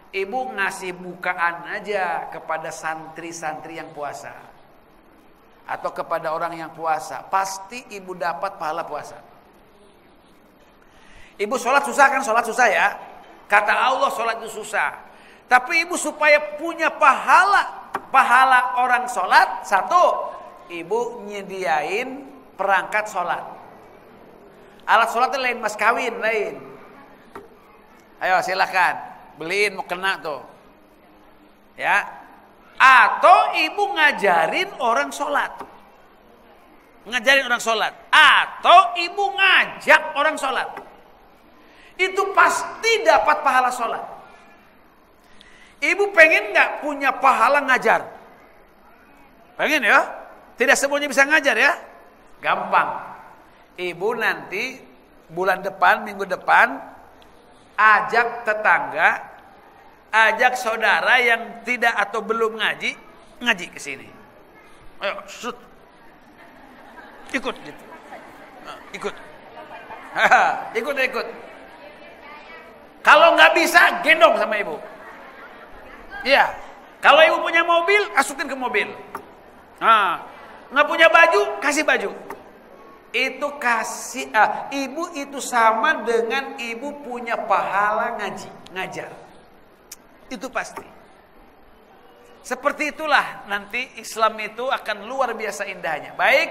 ibu ngasih bukaan aja kepada santri-santri yang puasa. Atau kepada orang yang puasa. Pasti ibu dapat pahala puasa. Ibu sholat susah kan? Sholat susah ya. Kata Allah sholat itu susah. Tapi ibu supaya punya pahala orang sholat, satu, ibu nyediain perangkat sholat. Alat sholatnya lain mas kawin, lain. Ayo silakan, beliin mau kena tuh. Ya. Atau ibu ngajarin orang sholat. Ngajarin orang sholat. Atau ibu ngajak orang sholat. Itu pasti dapat pahala sholat. Ibu pengen gak punya pahala ngajar? Pengen ya? Tidak semuanya bisa ngajar ya? Gampang. Ibu nanti bulan depan, minggu depan, ajak tetangga, ajak saudara yang tidak atau belum ngaji ke sini. Ayo, shoot. Ikut gitu. Ikut. Ikut. Kalau nggak bisa, gendong sama ibu. Iya. Kalau ibu punya mobil, masukin ke mobil. Nggak punya baju, kasih baju. Itu kasih, ibu itu sama dengan ibu punya pahala ngajar. Itu pasti. Seperti itulah nanti Islam itu akan luar biasa indahnya. Baik,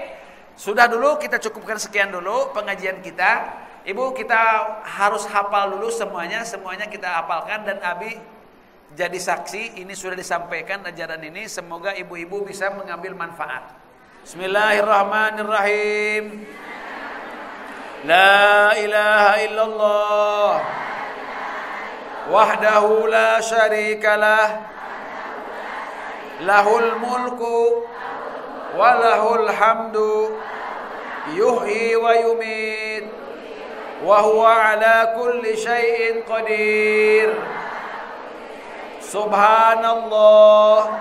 sudah dulu kita cukupkan sekian dulu pengajian kita. Ibu kita harus hafal dulu semuanya kita hafalkan dan Abi jadi saksi. Ini sudah disampaikan ajaran ini, semoga ibu-ibu bisa mengambil manfaat. Bismillahirrahmanirrahim. La ilaha illallah wahdahu la syarikalah lahul mulku wa lahul hamdu yuhyi wa yumit wa huwa ala kulli syai'in qadir. Subhanallah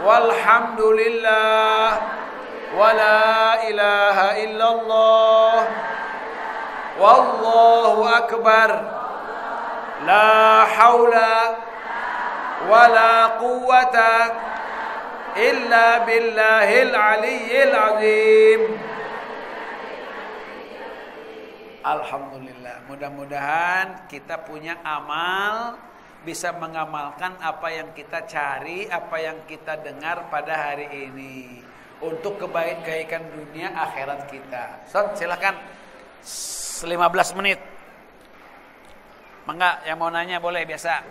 walhamdulillah wa la ilaha illallah wallahu akbar. La haula wa la quwwata illa billahil aliyyil azim. Alhamdulillah. Mudah-mudahan kita punya amal, bisa mengamalkan apa yang kita cari, apa yang kita dengar pada hari ini untuk kebaikan dunia akhirat kita. Silakan 15 menit. Mangga yang mau nanya boleh biasa.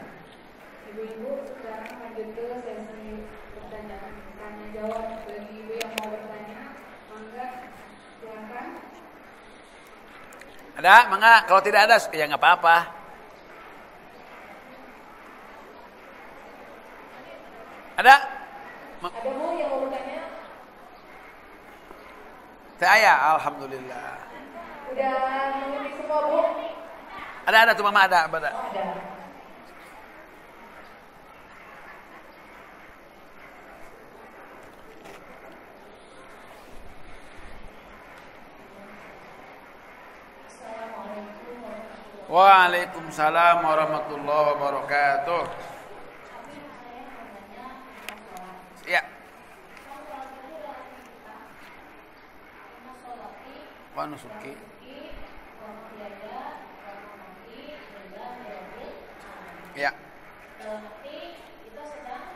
Ibu-ibu sekarang lanjut ke sesi pertanyaan tanya jawab. Bagi ibu yang mau bertanya, mangga silakan. Ada? Mangga. Kalau tidak ada ya nggak apa-apa. Ada? Ada Bu yang mau bertanya? Saya, alhamdulillah. Udah mengerti semua Bu? Ada tuh Mama ada. Oh, ada. Waalaikumsalam warahmatullahi wabarakatuh. Ya. Wa nusuki. Ya. Berarti kita sedang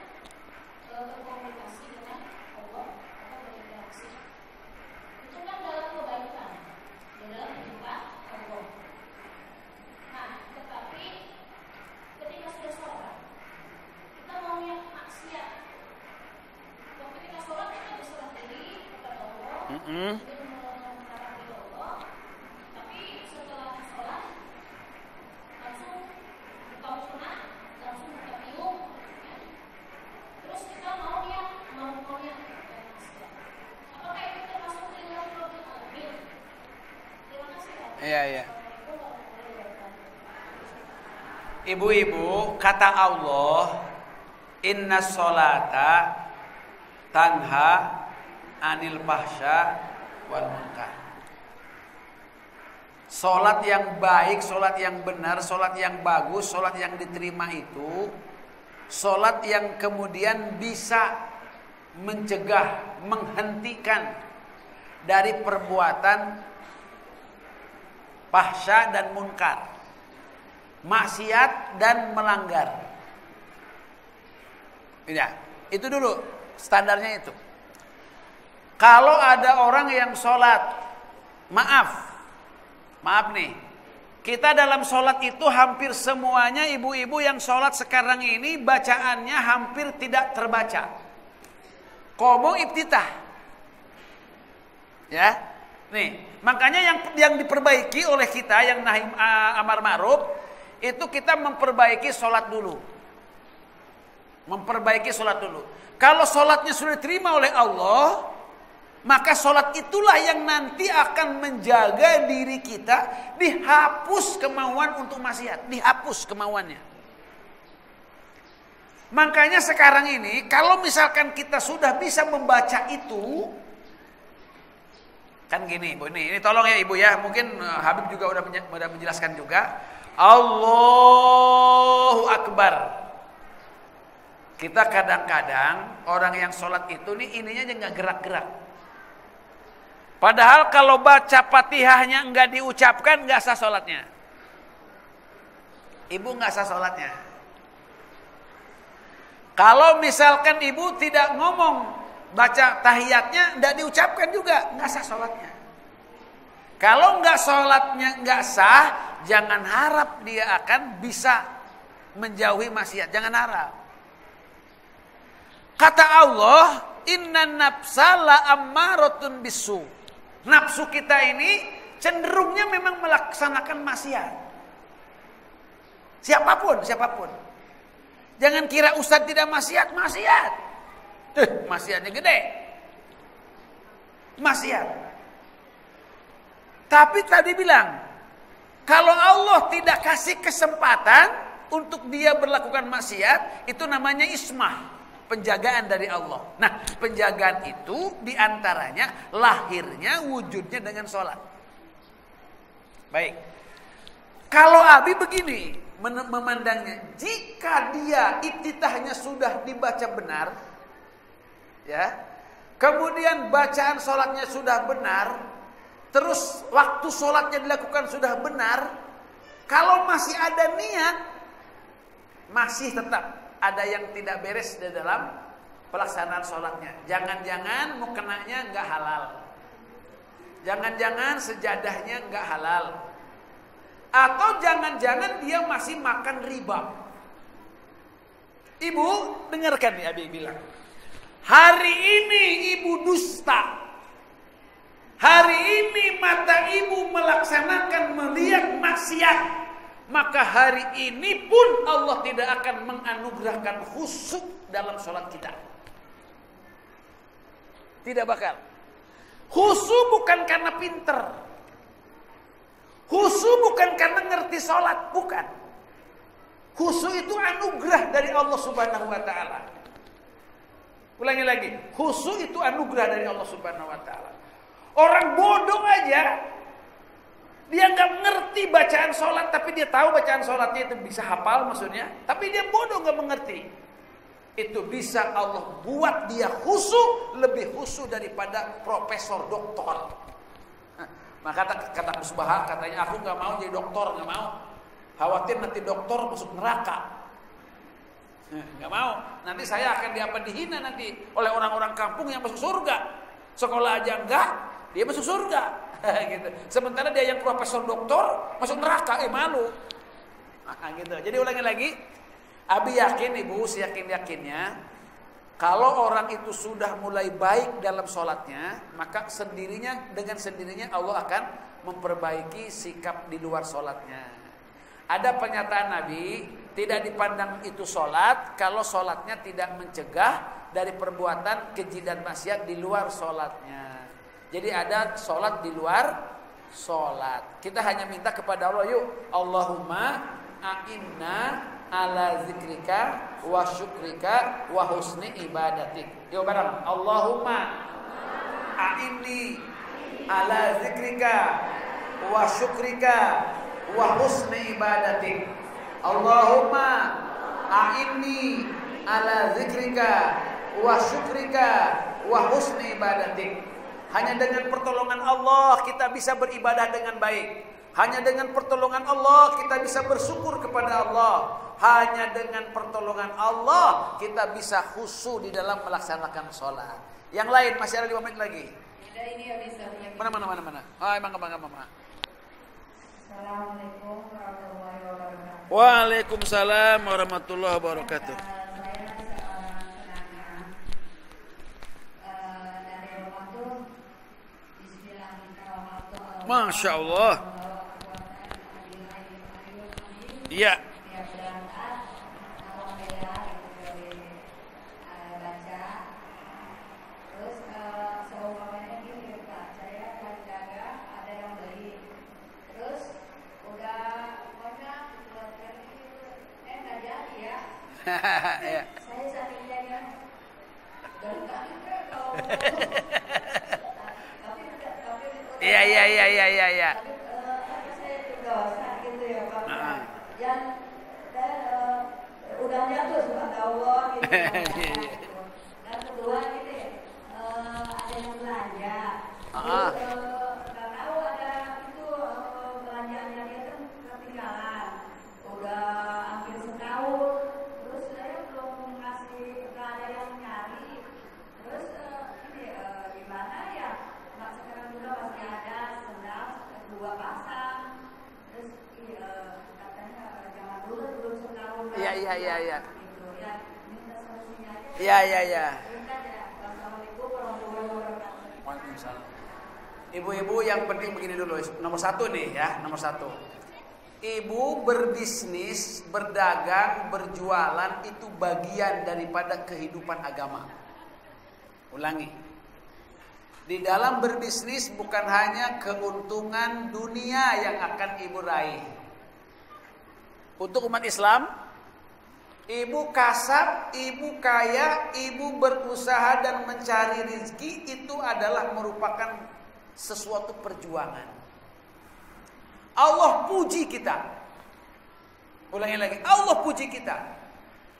berkomunikasi dengan Allah atau berinteraksi. Itu kan dalam kebaikan, dalam perintah Allah. Nah, tetapi ketika sudah sholat, kita maunya maksiat. Ketika sholat kita berserah diri kepada Allah. Tapi setelah sholat langsung buka musnah, langsung buka biung, ya. Terus kita maunya maksiat. Apakah itu termasuk ilmu mobil? Terima kasih. Iya. ibu-ibu, kata Allah, inna sholata tanha anil fahsya wal munkar. Sholat yang baik, sholat yang benar, sholat yang bagus, sholat yang diterima itu sholat yang kemudian bisa mencegah, menghentikan dari perbuatan fahsya dan munkar, maksiat dan melanggar. Ya, itu dulu standarnya itu. Kalau ada orang yang sholat, maaf nih, kita dalam sholat itu hampir semuanya ibu-ibu yang sholat sekarang ini bacaannya hampir tidak terbaca. Qomo ibtitah. Ya, nih makanya yang diperbaiki oleh kita yang nahi amar ma'ruf itu kita memperbaiki sholat dulu. Memperbaiki sholat dulu. Kalau sholatnya sudah diterima oleh Allah, maka sholat itulah yang nanti akan menjaga diri kita dihapus kemauan untuk maksiat, dihapus kemauannya. Makanya sekarang ini kalau misalkan kita sudah bisa membaca itu, kan gini Bu, ini tolong ya Ibu ya, mungkin Habib juga udah menjelaskan juga. Allahu Akbar. Kita kadang-kadang orang yang sholat itu nih ininya aja nggak gerak-gerak. Padahal kalau baca Fatihahnya enggak diucapkan enggak sah sholatnya. Ibu enggak sah sholatnya. Kalau misalkan ibu tidak ngomong baca tahiyatnya enggak diucapkan juga enggak sah sholatnya. Kalau enggak sholatnya enggak sah, jangan harap dia akan bisa menjauhi maksiat. Jangan harap. Kata Allah, innan nafsa la ammaratun bisu. Nafsu kita ini cenderungnya memang melaksanakan maksiat. Siapapun. Jangan kira ustadz tidak maksiat. Maksiatnya gede. Maksiat. Tapi tadi bilang, kalau Allah tidak kasih kesempatan untuk dia berlakukan maksiat, itu namanya ismah. Penjagaan dari Allah. Nah, penjagaan itu diantaranya lahirnya wujudnya dengan sholat. Baik. Kalau Abi begini memandangnya, jika dia iftitahnya sudah dibaca benar, ya, kemudian bacaan sholatnya sudah benar, terus waktu sholatnya dilakukan sudah benar, kalau masih ada niat, masih tetap ada yang tidak beres di dalam pelaksanaan sholatnya. Jangan-jangan mukenanya nggak halal. Jangan-jangan sejadahnya nggak halal. Atau jangan-jangan dia masih makan riba. Ibu, dengarkan nih Abi bilang. Hari ini ibu dusta. Hari ini mata ibu melaksanakan melihat maksiat. Maka hari ini pun Allah tidak akan menganugerahkan khusyuk dalam sholat kita. Tidak bakal. Khusyuk bukan karena pinter. Khusyuk bukan karena ngerti sholat. Bukan. Khusyuk itu anugerah dari Allah Subhanahu wa ta'ala. Ulangi lagi. Khusyuk itu anugerah dari Allah Subhanahu wa ta'ala. Orang bodoh aja, dia nggak ngerti bacaan sholat, tapi dia tahu bacaan sholatnya itu bisa hafal maksudnya. Tapi dia bodoh nggak mengerti. Itu bisa Allah buat dia khusyuk, lebih khusyuk daripada profesor doktor. Maka kata Musbah, katanya aku nggak mau jadi doktor, nggak mau. Khawatir nanti doktor masuk neraka. Nggak mau. Nanti saya akan dihina nanti oleh orang-orang kampung yang masuk surga. Sekolah aja enggak, dia masuk surga. Gitu. Sementara dia yang profesor doktor masuk neraka, malu. Gitu. Jadi ulangi lagi, Abi yakin ibu, seyakin-yakinnya, kalau orang itu sudah mulai baik dalam sholatnya, maka dengan sendirinya Allah akan memperbaiki sikap di luar sholatnya. Ada pernyataan Nabi, tidak dipandang itu sholat kalau sholatnya tidak mencegah dari perbuatan keji dan maksiat di luar sholatnya. Jadi ada sholat di luar sholat. Kita hanya minta kepada Allah, yuk Allahumma a'inna ala zikrika wa syukrika wa husni ibadatik. Yuk bareng. Allahumma a'inni ala zikrika wa syukrika wa husni ibadatik. Allahumma a'inni ala zikrika wa syukrika wa husni ibadatik. Hanya dengan pertolongan Allah kita bisa beribadah dengan baik. Hanya dengan pertolongan Allah kita bisa bersyukur kepada Allah. Hanya dengan pertolongan Allah kita bisa khusyuk di dalam melaksanakan sholat. Yang lain masih ada 5 menit lagi. Ada ini ya bisa. Mana. Ah, emang. Assalamualaikum warahmatullahi wabarakatuh. Waalaikumsalam warahmatullahi wabarakatuh. Saya seorang penanya. Dari rumah tuh Bismillahirrahmanirrahim. Masya Allah. Iya. Tiap berangkat alhamdulillah dari baca. Terus seumpamanya gini Pak, saya lagi dagang ada yang beli. Terus udah pokoknya buatkan itu nggak jadi ya. Iya. Saya sakitnya dari tadi kalau Iya. tapi saya juga dosa gitu ya Pak. Yang udah jatuh subhanallah gitu. Dan kedua gini, ada yang belanja. Terus nggak tahu ada itu belanjaannya dia kan ketinggalan. Udah hampir setahun. Terus saya belum ngasih, nggak ada yang nyari. Terus ini gimana ya? Mak sekarang juga masih ada sendal 2 pasang. Terus katanya jangan dulu belum setahun. Iya. Gitu ya. Minta solusinya aja. Iya. Minta ya. Assalamualaikum warahmatullahi wabarakatuh. Waalaikumsalam. Ibu-ibu yang penting begini dulu. Nomor 1 nih ya, nomor 1. Ibu berbisnis, berdagang, berjualan itu bagian daripada kehidupan agama. Ulangi. Di dalam berbisnis bukan hanya keuntungan dunia yang akan ibu raih. Untuk umat Islam, ibu kasab, ibu kaya, ibu berusaha dan mencari rezeki itu adalah merupakan sesuatu perjuangan. Allah puji kita. Ulangi lagi, Allah puji kita.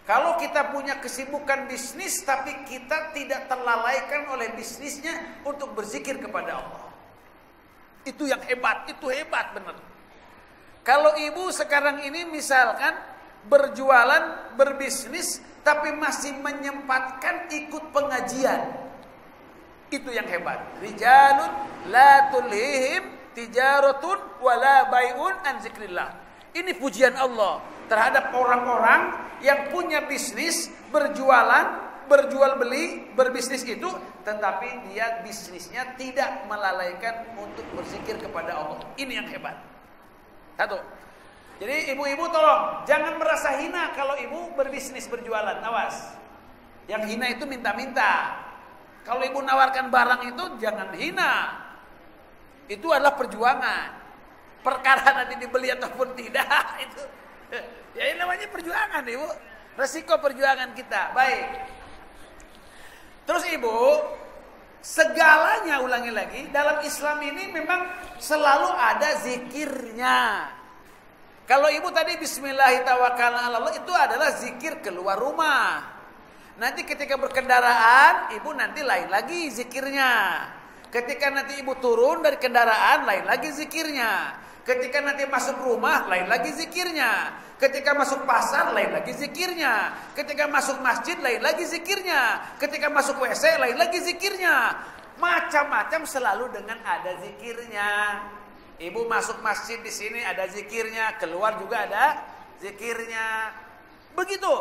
Kalau kita punya kesibukan bisnis tapi kita tidak terlalaikan oleh bisnisnya untuk berzikir kepada Allah. Itu yang hebat, itu hebat benar. Kalau ibu sekarang ini misalkan berjualan, berbisnis tapi masih menyempatkan ikut pengajian. Itu yang hebat. Rijalun la tulhihim tijaratun wala bai'un an zikrillah. Ini pujian Allah terhadap orang-orang yang punya bisnis, berjualan, berjual beli, berbisnis itu, tetapi dia bisnisnya tidak melalaikan untuk berzikir kepada Allah. Ini yang hebat. 1. Jadi ibu-ibu tolong jangan merasa hina kalau ibu berbisnis, berjualan. Awas. Yang hina itu minta-minta. Kalau ibu nawarkan barang itu jangan hina. Itu adalah perjuangan. Perkara nanti dibeli ataupun tidak itu ya ini namanya perjuangan ibu. Resiko perjuangan kita. Baik. Terus ibu, segalanya ulangi lagi dalam Islam ini memang selalu ada zikirnya. Kalau ibu tadi Bismillahirrahmanirrahim itu adalah zikir keluar rumah. Nanti ketika berkendaraan ibu nanti lain lagi zikirnya. Ketika nanti ibu turun dari kendaraan lain lagi zikirnya. Ketika nanti masuk rumah lain lagi zikirnya. Ketika masuk pasar lain lagi zikirnya. Ketika masuk masjid lain lagi zikirnya. Ketika masuk WC lain lagi zikirnya. Macam-macam selalu dengan ada zikirnya. Ibu masuk masjid di sini ada zikirnya, keluar juga ada zikirnya. Begitu.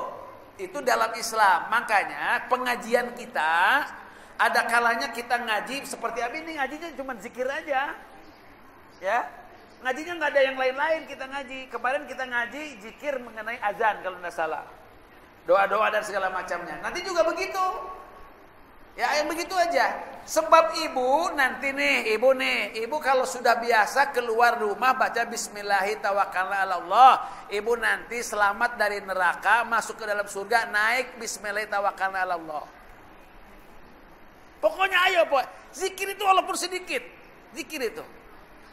Itu dalam Islam. Makanya pengajian kita ada kalanya kita ngaji seperti apa ini, ngajinya cuma zikir aja. Ya. Ngajinya nggak ada yang lain-lain, kita ngaji. Kemarin kita ngaji zikir mengenai azan kalau nggak salah. Doa-doa dan segala macamnya. Nanti juga begitu. Ya yang begitu aja. Sebab ibu nanti nih, ibu kalau sudah biasa keluar rumah baca bismillahi tawakkalna 'ala Allah, ibu nanti selamat dari neraka, masuk ke dalam surga, naik bismillahi tawakkalna 'ala Allah. Pokoknya ayo, zikir itu walaupun sedikit, zikir itu.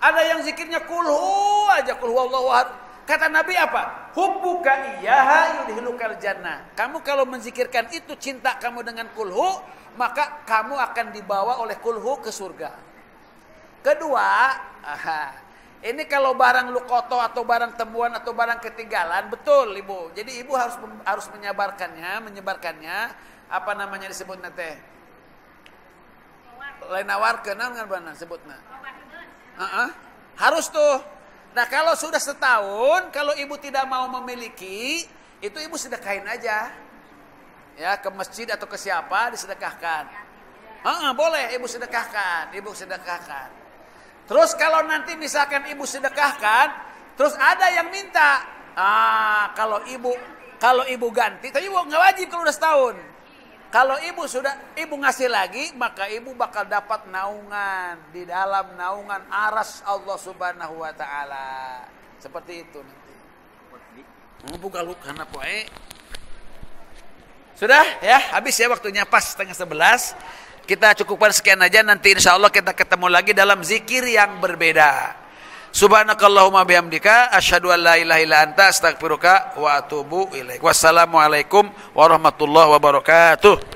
Ada yang zikirnya kulhu aja, kulhu Allahu ahad. Kata Nabi apa? Hubbuka iyyaha yudkhilukal jannah. Kamu kalau menzikirkan itu, cinta kamu dengan kulhu, maka kamu akan dibawa oleh kulhu ke surga. Kedua, ini kalau barang lukoto atau barang temuan atau barang ketinggalan, betul ibu. Jadi ibu harus menyebarkannya. Apa namanya disebutnya teh? Lain nawarkeun ngan bana sebutna. Harus tuh. Nah kalau sudah setahun, kalau ibu tidak mau memiliki, itu ibu sedekahin aja. Ya ke masjid atau ke siapa disedekahkan. Boleh ibu sedekahkan. Terus kalau nanti misalkan ibu sedekahkan, terus ada yang minta. Kalau ibu ganti, tapi ibu nggak wajib kalau udah setahun. Kalau ibu ngasih lagi, maka ibu bakal dapat naungan di dalam naungan aras Allah Subhanahu wa taala. Seperti itu nanti. Buka lukana poe. Sudah ya, habis ya waktunya pas 10:30. Kita cukupkan sekian aja, nanti insyaallah kita ketemu lagi dalam zikir yang berbeda. Subhanakallahumma bihamdika asyhadu an la ilaha illa anta astaghfiruka wa atubu ilaik. Wassalamualaikum warahmatullahi wabarakatuh.